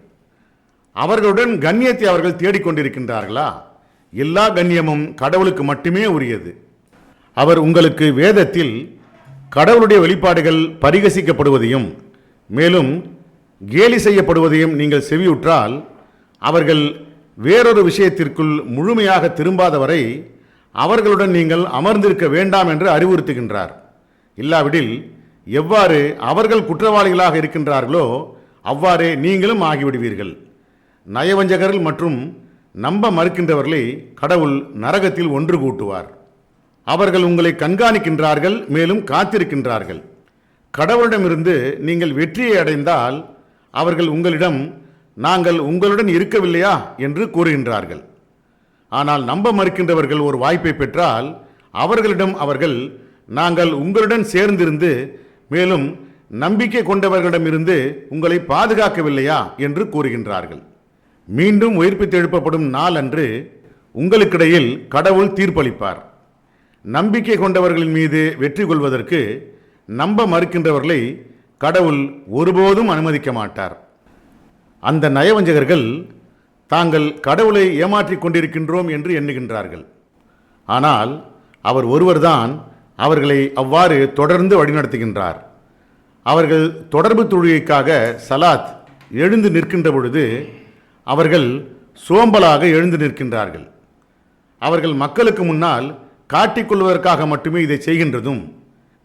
அவர்களுடன் கண்ணியத்தை அவர்கள் தேடிக்கொண்டிருக்கின்றார்களா? எல்லா கண்ணியமும் கடவுளுக்கு மட்டுமே உரியது. அவர் உங்களுக்கு வேதத்தில் கடவுளுடைய வெளிப்பாடுகள் பரிகசிக்கப்படுவதையும் மேலும் கேலி செய்யப்படுவதையும் நீங்கள் செவியுற்றால், அவர்கள் வேறொரு விஷயத்திற்குள் முழுமையாக திரும்பாதவரை அவர்களுடன் நீங்கள் அமர்ந்திருக்க வேண்டாம் என்று அறிவுறுத்துகின்றார். இல்லாவிடில் எவ்வாறு அவர்கள் குற்றவாளிகளாக இருக்கின்றார்களோ அவ்வாறே நீங்களும் ஆகிவிடுவீர்கள். நயவஞ்சகர்கள் மற்றும் நம்ப மறுக்கின்றவர்களை கடவுள் நரகத்தில் ஒன்று கூட்டுவார். அவர்கள் உங்களை கண்காணிக்கின்றார்கள், மேலும் காத்திருக்கின்றார்கள். கடவுளிடமிருந்து நீங்கள் வெற்றியை அடைந்தால் அவர்கள் உங்களிடம், நாங்கள் உங்களுடன் இருக்கவில்லையா என்று கூறுகின்றார்கள். ஆனால் நம்ப மறுக்கின்றவர்கள் ஒரு வாய்ப்பை பெற்றால் அவர்களிடம் அவர்கள், நாங்கள் உங்களுடன் சேர்ந்திருந்து மேலும் நம்பிக்கை கொண்டவர்களிடமிருந்து உங்களை பாதுகாக்கவில்லையா என்று கூறுகின்றார்கள். மீண்டும் உயிர்ப்பித்தெழுப்பப்படும் நாள் அன்று உங்களுக்கிடையில் கடவுள் தீர்ப்பளிப்பார். நம்பிக்கை கொண்டவர்களின் மீது வெற்றி கொள்வதற்கு நம்ப மறுக்கின்றவர்களை கடவுள் ஒருபோதும் அனுமதிக்க மாட்டார். அந்த நயவஞ்சகர்கள் தாங்கள் கடவுளை ஏமாற்றிக் கொண்டிருக்கின்றோம் என்று எண்ணுகின்றார்கள். ஆனால் அவர் ஒருவர்தான் அவர்களை அவ்வாறு தொடர்ந்து வழிநடத்துகின்றார். அவர்கள் தொடர்பு தொழுகைக்காக சலாத் எழுந்து நிற்கின்ற பொழுது அவர்கள் சோம்பலாக எழுந்து நிற்கின்றார்கள். அவர்கள் மக்களுக்கு முன்னால் காட்டிக்கொள்வதற்காக மட்டுமே இதை செய்கின்றதும்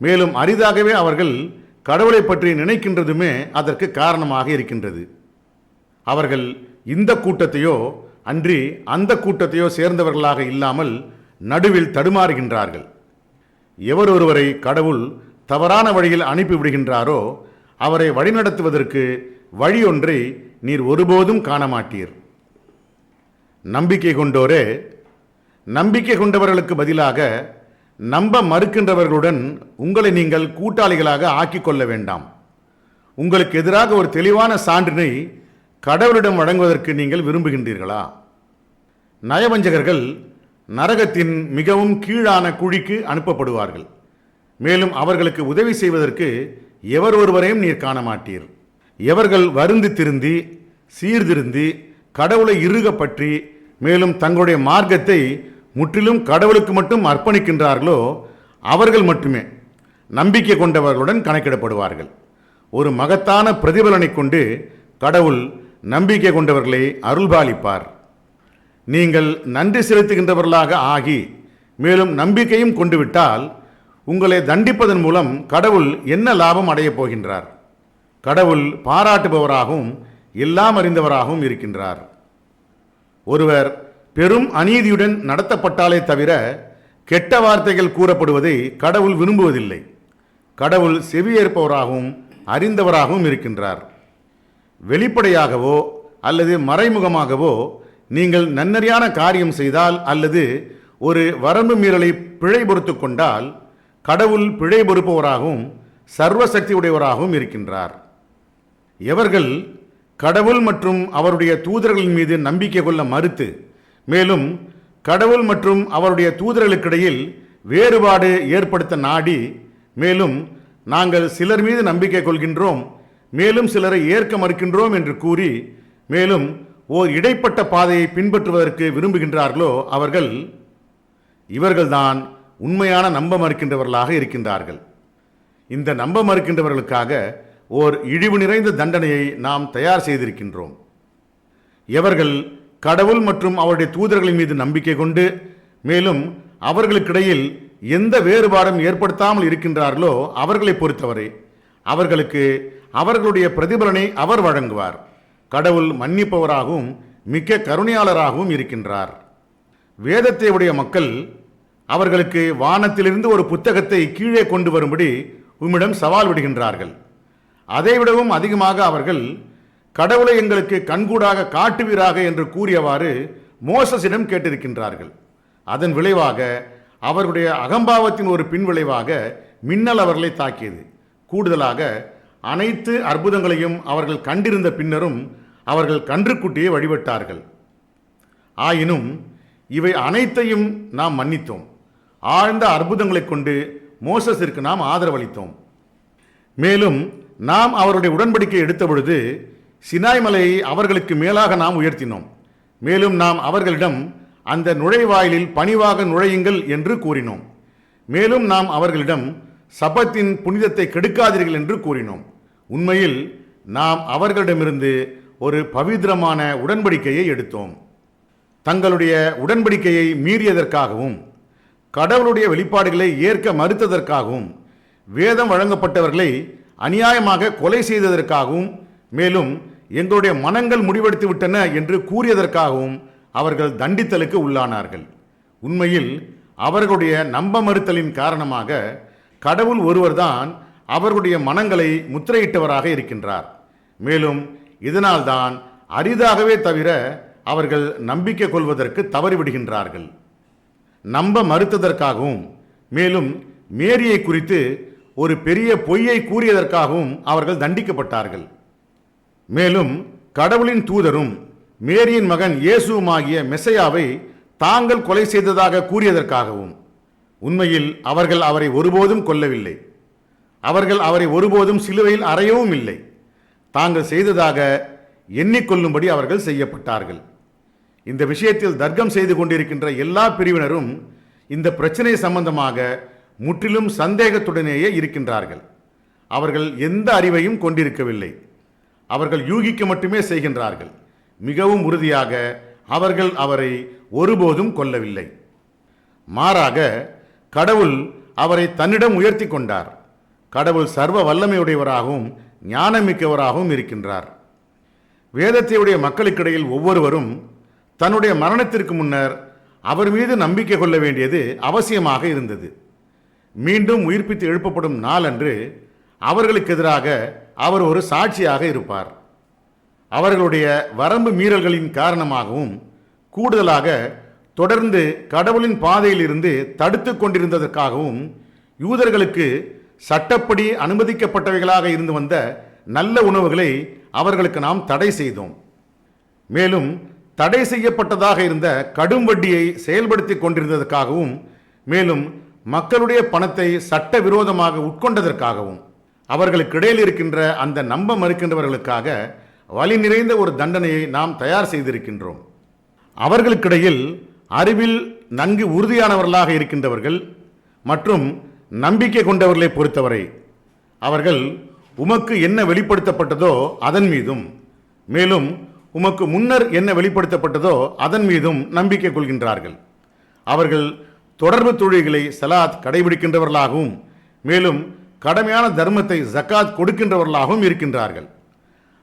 மேலும் அரிதாகவே அவர்கள் கடவுளை பற்றி நினைக்கின்றதுமே அதற்கு காரணமாக இருக்கின்றது. அவர்கள் இந்த கூட்டத்தையோ அன்றி அந்த கூட்டத்தையோ சேர்ந்தவர்களாக இல்லாமல் நடுவில் தடுமாறுகின்றார்கள். எவர் ஒருவரை கடவுள் தவறான வழியில் அனுப்பிவிடுகின்றாரோ அவரை வழிநடத்துவதற்கு வழியொன்றை நீர் ஒருபோதும் காண மாட்டீர். நம்பிக்கை கொண்டோரே, நம்பிக்கை கொண்டவர்களுக்கு பதிலாக நம்ப மறுக்கின்றவர்களுடன் உங்களை நீங்கள் கூட்டாளிகளாக ஆக்கிக் கொள்ள வேண்டாம். உங்களுக்கு எதிராக ஒரு தெளிவான சான்றினை கடவுளிடம் வழங்குவதற்கு நீங்கள் விரும்புகின்றீர்களா? நயவஞ்சகர்கள் நரகத்தின் மிகவும் கீழான குழிக்கு அனுப்பப்படுவார்கள். மேலும் அவர்களுக்கு உதவி செய்வதற்கு எவர் ஒருவரையும் நீர் காண மாட்டீர். எவர்கள் வருந்து திருந்தி சீர்திருந்தி கடவுளை இறுக பற்றி மேலும் தங்களுடைய மார்க்கத்தை முற்றிலும் கடவுளுக்கு மட்டும் அர்ப்பணிக்கின்றார்களோ அவர்கள் மட்டுமே நம்பிக்கை கொண்டவர்களுடன் கணக்கிடப்படுவார்கள். ஒரு மகத்தான பிரதிபலனை கொண்டு கடவுள் நம்பிக்கை கொண்டவர்களை அருள்பாலிப்பார். நீங்கள் நன்றி செலுத்துகின்றவர்களாக ஆகி மேலும் நம்பிக்கையும் கொண்டு விட்டால் உங்களை தண்டிப்பதன் மூலம் கடவுள் என்ன லாபம் அடையப் போகின்றார்? கடவுள் பாராட்டுபவராகவும் எல்லாம் அறிந்தவராகவும் இருக்கின்றார். ஒருவர் பெரும் அநீதியுடன் நடத்தப்பட்டாலே தவிர கெட்ட வார்த்தைகள் கூறப்படுவதை கடவுள் விரும்புவதில்லை. கடவுள் செவியேற்பவராகவும் அறிந்தவராகவும் இருக்கின்றார். வெளிப்படையாகவோ அல்லது மறைமுகமாகவோ நீங்கள் நன்னறியான காரியம் செய்தால் அல்லது ஒரு வரம்பு மீறலை பிழை பொறுத்து கொண்டால் கடவுள் பிழை பொறுப்பவராகவும் சர்வசக்தி உடையவராகவும் இருக்கின்றார். எவர்கள் கடவுள் மற்றும் அவருடைய தூதர்களின் மீது நம்பிக்கை கொள்ள மறுத்து மேலும் கடவுள் மற்றும் அவருடைய தூதர்களுக்கிடையில் வேறுபாடு ஏற்படுத்த நாடி மேலும் நாங்கள் சிலர் மீது நம்பிக்கை கொள்கின்றோம் மேலும் சிலரை ஏற்க மறுக்கின்றோம் என்று கூறி மேலும் ஓர் இடைப்பட்ட பாதையை பின்பற்றுவதற்கு விரும்புகின்றார்களோ இவர்கள்தான் உண்மையான நம்ப மறுக்கின்றவர்களாக இருக்கின்றார்கள். இந்த நம்ப மறுக்கின்றவர்களுக்காக ஓர் இழிவு நிறைந்த தண்டனையை நாம் தயார் செய்திருக்கின்றோம். எவர்கள் கடவுள் மற்றும் அவருடைய தூதர்களின் மீது நம்பிக்கை கொண்டு மேலும் அவர்களுக்கிடையில் எந்த வேறுபாடும் ஏற்படுத்தாமல் இருக்கின்றார்களோ அவர்களை பொறுத்தவரை அவர்களுக்கு அவர்களுடைய பிரதிபலனை அவர் வழங்குவார். கடவுள் மன்னிப்பவராகவும் மிக்க கருணையாளராகவும் இருக்கின்றார். வேதத்தை உடைய மக்கள் அவர்களுக்கு வானத்திலிருந்து ஒரு புத்தகத்தை கீழே கொண்டு வரும்படி உம்மிடம் சவால் விடுகின்றார்கள். அதைவிடவும் அதிகமாக அவர்கள் கடவுளை எங்களுக்கு கண்கூடாக காட்டுவீராக என்று கூறியவாறு மோசஸிடம் கேட்டிருக்கின்றார்கள். அதன் விளைவாக அவர்களுடைய அகம்பாவத்தின் ஒரு பின்விளைவாக மின்னல் அவர்களை தாக்கியது. கூடுதலாக அனைத்து அற்புதங்களையும் அவர்கள் கண்டிருந்த பின்னரும் அவர்கள் கன்றுக்குட்டியை வழிபட்டார்கள். ஆயினும் இவை அனைத்தையும் நாம் மன்னித்தோம். ஆழ்ந்த அற்புதங்களைக் கொண்டு மோசஸிற்கு நாம் ஆதரவளித்தோம். மேலும் நாம் அவருடைய உடன்படிக்கை எடுத்த பொழுது சினாய் மலையை அவர்களுக்கு மேலாக நாம் உயர்த்தினோம். மேலும் நாம் அவர்களிடம் அந்த நுழைவாயிலில் பணிவாக நுழையுங்கள் என்று கூறினோம். மேலும் நாம் அவர்களிடம் சபத்தின் புனிதத்தை கெடுக்காதீர்கள் என்று கூறினோம். உண்மையில் நாம் அவர்களிடமிருந்து ஒரு பவித்திரமான உடன்படிக்கையை எடுத்தோம். தங்களுடைய உடன்படிக்கையை மீறியதற்காகவும் கடவுளுடைய வெளிப்பாடுகளை ஏற்க மறுத்ததற்காகவும் வேதம் வழங்கப்பட்டவர்களை அநியாயமாக கொலை செய்ததற்காகவும் மேலும் எங்களுடைய மனங்கள் முடிவெடுத்து விட்டன என்று கூறியதற்காகவும் அவர்கள் தண்டித்தலுக்கு உள்ளானார்கள். உண்மையில் அவர்களுடைய நம்ப மறுத்தலின் காரணமாக கடவுள் ஒருவர்தான் அவர்களுடைய மனங்களை முத்திரையிட்டவராக இருக்கின்றார். மேலும் இதனால்தான் அரிதாகவே தவிர அவர்கள் நம்பிக்கை கொள்வதற்கு தவறிவிடுகின்றார்கள். நம்ப மறுத்ததற்காகவும் மேலும் மேரியை குறித்து ஒரு பெரிய பொய்யை கூறியதற்காகவும் அவர்கள் தண்டிக்கப்பட்டார்கள். மேலும் கடவுளின் தூதரும் மேரியின் மகன் இயேசுவுமாகிய மெசையாவை தாங்கள் கொலை செய்ததாக கூறியதற்காகவும் உண்மையில் அவர்கள் அவரை ஒருபோதும் கொல்லவில்லை. அவர்கள் அவரை ஒருபோதும் சிலுவையில் அறையவும் இல்லை. தாங்கள் செய்ததாக எண்ணிக்கொள்ளும்படி அவர்கள் செய்யப்பட்டார்கள். இந்த விஷயத்தில் தர்க்கம் செய்து கொண்டிருக்கின்ற எல்லா பிரிவினரும் இந்த பிரச்சனை சம்பந்தமாக முற்றிலும் சந்தேகத்துடனேயே இருக்கின்றார்கள். அவர்கள் எந்த அறிவையும் கொண்டிருக்கவில்லை. அவர்கள் யூகிக்க மட்டுமே செய்கின்றார்கள். மிகவும் உறுதியாக அவர்கள் அவரை ஒருபோதும் கொல்லவில்லை. மாறாக கடவுள் அவரை தன்னிடம் உயர்த்தி கொண்டார். கடவுள் சர்வ வல்லமையுடையவராகவும் ஞானமிக்கவராகவும் இருக்கின்றார். வேதத்தையுடைய மக்களுக்கிடையில் ஒவ்வொருவரும் தன்னுடைய மரணத்திற்கு முன்னர் அவர் மீது நம்பிக்கை கொள்ள வேண்டியது அவசியமாக இருந்தது. மீண்டும் உயிர்ப்பித்து எழுப்பப்படும் நாள் அன்று அவர்களுக்கு எதிராக அவர் ஒரு சாட்சியாக இருப்பார். அவர்களுடைய வரம்பு மீறல்களின் காரணமாகவும் கூடுதலாக தொடர்ந்து கடவுளின் பாதையில் இருந்து தடுத்து கொண்டிருந்ததற்காகவும் யூதர்களுக்கு சட்டப்படி அனுமதிக்கப்பட்டவைகளாக இருந்து வந்த நல்ல உணவுகளை அவர்களுக்கு நாம் தடை செய்தோம். மேலும் தடை செய்யப்பட்டதாக இருந்த கடும் வட்டியை செயல்படுத்தி கொண்டிருந்ததற்காகவும் மேலும் மக்களுடைய பணத்தை சட்டவிரோதமாக உட்கொண்டதற்காகவும் அவர்களுக்கு இடையில் இருக்கின்ற அந்த நம்ப மறுக்கின்றவர்களுக்காக வலி நிறைந்த ஒரு தண்டனையை நாம் தயார் செய்திருக்கின்றோம். அவர்களுக்கிடையில் அறிவில் நன்கு உறுதியானவர்களாக இருக்கின்றவர்கள் மற்றும் நம்பிக்கை கொண்டவர்களை பொறுத்தவரை அவர்கள் உமக்கு என்ன வெளிப்படுத்தப்பட்டதோ அதன் மீதும் மேலும் உமக்கு முன்னர் என்ன வெளிப்படுத்தப்பட்டதோ அதன் மீதும் நம்பிக்கை கொள்கின்றார்கள். அவர்கள் தொடர்பு தொழில்களை சலாத் கடைபிடிக்கின்றவர்களாகவும் மேலும் கடமையான தர்மத்தை ஜக்காத் கொடுக்கின்றவர்களாகவும் இருக்கின்றார்கள்.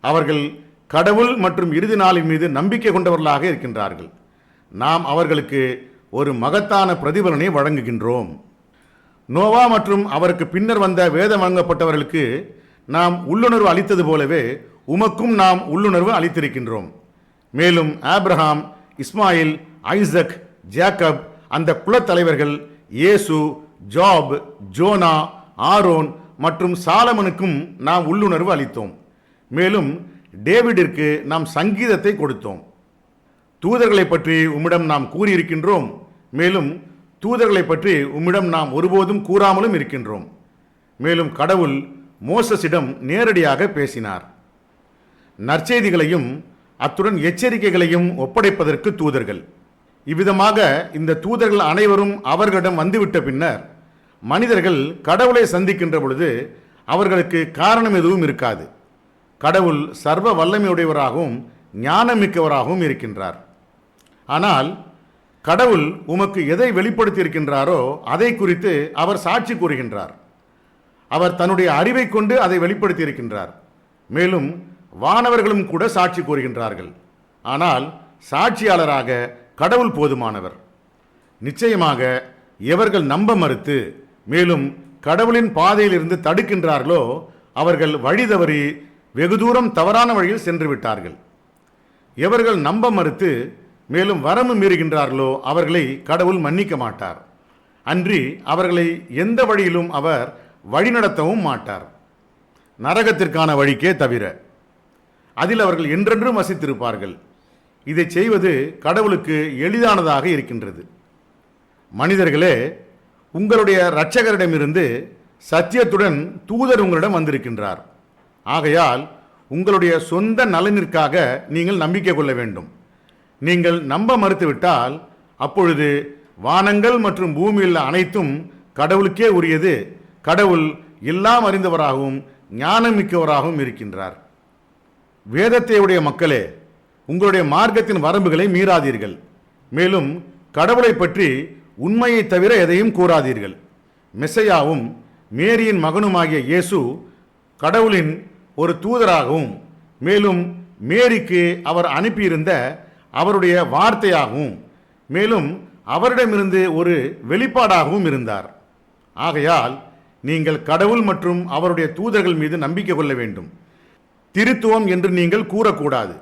அவர்கள் கடவுள் மற்றும் இறுதி நாளின் மீது நம்பிக்கை கொண்டவர்களாக இருக்கின்றார்கள். நாம் அவர்களுக்கு ஒரு மகத்தான பிரதிபலனை வழங்குகின்றோம். நோவா மற்றும் அவருக்கு பின்னர் வந்த வேதம் வழங்கப்பட்டவர்களுக்கு நாம் உள்ளுணர்வு அளித்தது போலவே உமக்கும் நாம் உள்ளுணர்வு அளித்திருக்கின்றோம். மேலும் ஆபிரகாம், இஸ்மாயில், ஐசக், ஜேக்கப், அந்த குலத்தலைவர்கள், இயேசு, ஜாப், ஜோனா, ஆரோன் மற்றும் சாலமனுக்கும் நாம் உள்ளுணர்வு அளித்தோம். மேலும் டேவிடிற்கு நாம் சங்கீதத்தை கொடுத்தோம். தூதர்களை பற்றி உம்மிடம் நாம் கூறியிருக்கின்றோம். மேலும் தூதர்களை பற்றி உம்மிடம் நாம் ஒருபோதும் கூறாமலும் இருக்கின்றோம். மேலும் கடவுள் மோசஸிடம் நேரடியாக பேசினார். நற்செய்திகளையும் அத்துடன் எச்சரிக்கைகளையும் ஒப்படைப்பதற்கு தூதர்கள். இவ்விதமாக இந்த தூதர்கள் அனைவரும் அவர்களிடம் வந்துவிட்ட பின்னர் மனிதர்கள் கடவுளை சந்திக்கின்ற பொழுது அவர்களுக்கு காரணம் எதுவும் இருக்காது. கடவுள் சர்வ வல்லமையுடையவராகவும் ஞானமிக்கவராகவும் இருக்கின்றார். ஆனால் கடவுள் உமக்கு எதை வெளிப்படுத்தி இருக்கின்றாரோ அதை குறித்து அவர் சாட்சி கூறுகின்றார். அவர் தன்னுடைய அறிவை கொண்டு அதை வெளிப்படுத்தி இருக்கின்றார். மேலும் வானவர்களும் கூட சாட்சி கூறுகின்றார்கள். ஆனால் சாட்சியாளராக கடவுள் போதுமானவர். நிச்சயமாக எவர்கள் நம்ப மறுத்து மேலும் கடவுளின் பாதையில் இருந்து தடுக்கின்றார்களோ அவர்கள் வழி தவறி வெகு தூரம் தவறான வழியில் சென்று விட்டார்கள். எவர்கள் நம்ப மறுத்து மேலும் வரம்பு மீறுகின்றார்களோ அவர்களை கடவுள் மன்னிக்க மாட்டார். அன்றி அவர்களை எந்த வழியிலும் அவர் வழிநடத்தவும் மாட்டார், நரகத்திற்கான வழிக்கே தவிர. அதில் அவர்கள் என்றென்றும் வசித்திருப்பார்கள். இதை செய்வது கடவுளுக்கு எளிதானதாக இருக்கின்றது. மனிதர்களே, உங்களுடைய இரட்சகரிடமிருந்து சத்தியத்துடன் தூதர் உங்களிடம் வந்திருக்கின்றார். ஆகையால் உங்களுடைய சொந்த நலனிற்காக நீங்கள் நம்பிக்கை கொள்ள வேண்டும். நீங்கள் நம்ப மறுத்துவிட்டால் அப்பொழுது வானங்கள் மற்றும் பூமியில் அனைத்தும் கடவுளுக்கே உரியது. கடவுள் எல்லாம் அறிந்தவராகவும் ஞானமிக்கவராகவும் இருக்கின்றார். வேதத்தை உடைய மக்களே, உங்களுடைய மார்க்கத்தின் வரம்புகளை மீறாதீர்கள். மேலும் கடவுளை பற்றி உண்மையை தவிர எதையும் கூறாதீர்கள். மெசையாவும் மேரியின் மகனுமாகிய இயேசு கடவுளின் ஒரு தூதராகவும் மேலும் மேரிக்கு அவர் அனுப்பியிருந்த அவருடைய வார்த்தையாகவும் மேலும் அவரிடமிருந்து ஒரு வெளிப்பாடாகவும் இருந்தார். ஆகையால் நீங்கள் கடவுள் மற்றும் அவருடைய தூதர்கள் மீது நம்பிக்கை கொள்ள வேண்டும். திருத்துவம் என்று நீங்கள் கூறக்கூடாது.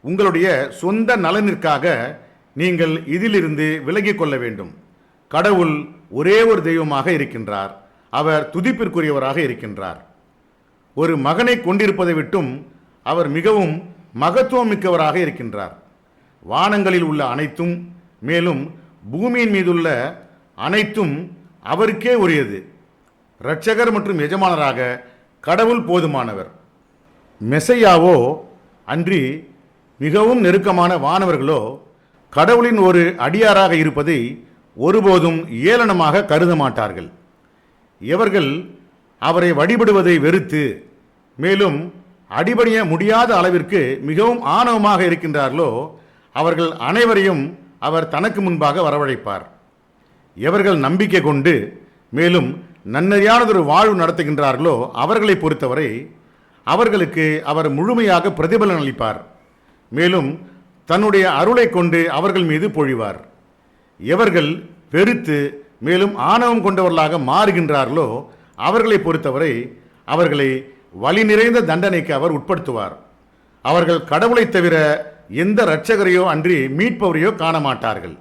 உங்களுடைய சொந்த நலனிற்காக நீங்கள் இதிலிருந்து விலகிக் கொள்ள வேண்டும். கடவுள் ஒரே ஒரு தெய்வமாக இருக்கின்றார். அவர் துதிப்பிற்குரியவராக இருக்கின்றார். ஒரு மகனை கொண்டிருப்பதை விட்டும் அவர் மிகவும் மகத்துவம் மிக்கவராக இருக்கின்றார். வானங்களில் உள்ள அனைத்தும் மேலும் பூமியின் மீதுள்ள அனைத்தும் அவருக்கே உரியது. இரட்சகர் மற்றும் எஜமானராக கடவுள் போதுமானவர். மெசையாவோ அன்றி மிகவும் நெருக்கமான வானவர்களோ கடவுளின் ஒரு அடியாராக இருப்பதை ஒருபோதும் ஏளனமாக கருத மாட்டார்கள். எவர்கள் அவரை வழிபடுவதை வெறுத்து மேலும் அடிபணிய முடியாத அளவிற்கு மிகவும் ஆணவமாக இருக்கின்றார்களோ அவர்கள் அனைவரையும் அவர் தனக்கு முன்பாக வரவழைப்பார். எவர்கள் நம்பிக்கை கொண்டு மேலும் நன்னறியானதொரு வாழ்வு நடத்துகின்றார்களோ அவர்களை பொறுத்தவரை அவர்களுக்கு அவர் முழுமையாக பிரதிபலன் அளிப்பார். மேலும் தன்னுடைய அருளை கொண்டு அவர்கள் மீது பொழிவார். எவர்கள் வெறுத்து மேலும் ஆணவம் கொண்டவர்களாக மாறுகின்றார்களோ அவர்களை பொறுத்தவரை அவர்களை வலி நிறைந்த தண்டனைக்கு அவர் உட்படுத்துவார். அவர்கள் கடவுளை தவிர எந்த இரட்சகரையோ அன்றி மீட்பவரையோ காண மாட்டார்கள்.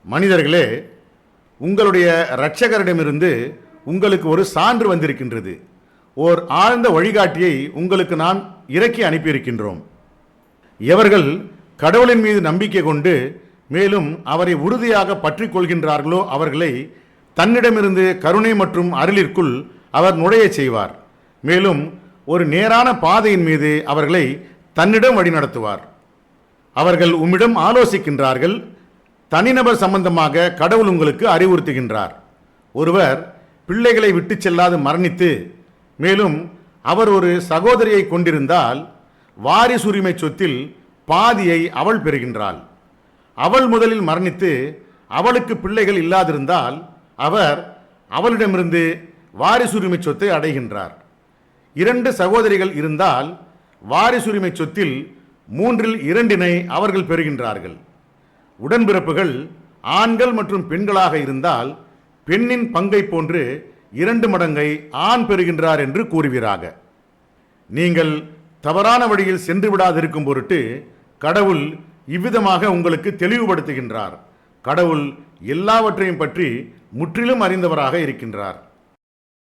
மனிதர்களே, உங்களுடைய இரட்சகரிடமிருந்து உங்களுக்கு ஒரு சான்று வந்திருக்கின்றது. ஓர் ஆழ்ந்த வழிகாட்டியை உங்களுக்கு நாம் இறக்கி அனுப்பியிருக்கின்றோம். எவர்கள் கடவுளின் மீது நம்பிக்கை கொண்டு மேலும் அவரை உறுதியாக பற்றி கொள்கின்றார்களோ அவர்களை தன்னிடமிருந்து கருணை மற்றும் அருளிற்குள் அவர் நுழைய செய்வார். மேலும் ஒரு நேரான பாதையின் மீது அவர்களை தன்னிடம் வழிநடத்துவார். அவர்கள் உம்மிடம் ஆலோசிக்கின்றார்கள். தனிநபர் சம்பந்தமாக கடவுள் உங்களுக்கு அறிவுறுத்துகின்றார். ஒருவர் பிள்ளைகளை விட்டு செல்லாது மரணித்து மேலும் அவர் ஒரு சகோதரியை கொண்டிருந்தால் வாரிசுரிமை சொத்தில் பாதியை அவள் பெறுகின்றாள். அவள் முதலில் மரணித்து அவளுக்கு பிள்ளைகள் இல்லாதிருந்தால் அவர் அவளிடமிருந்து வாரிசுரிமை சொத்தை அடைகின்றார். 2 சகோதரிகள் இருந்தால் வாரிசுரிமை சொத்தில் 3/2 அவர்கள் பெறுகின்றார்கள். உடன்பிறப்புகள் ஆண்கள் மற்றும் பெண்களாக இருந்தால் பெண்ணின் பங்கை போன்று 2 மடங்கை ஆண் பெறுகின்றார் என்று கூறுவீராக. நீங்கள் தவறான வழியில் சென்று விடாதிருக்கும் பொருட்டு கடவுள் இவ்விதமாக உங்களுக்கு தெளிவுபடுத்துகின்றார். கடவுள் எல்லாவற்றையும் பற்றி முற்றிலும் அறிந்தவராக இருக்கின்றார்.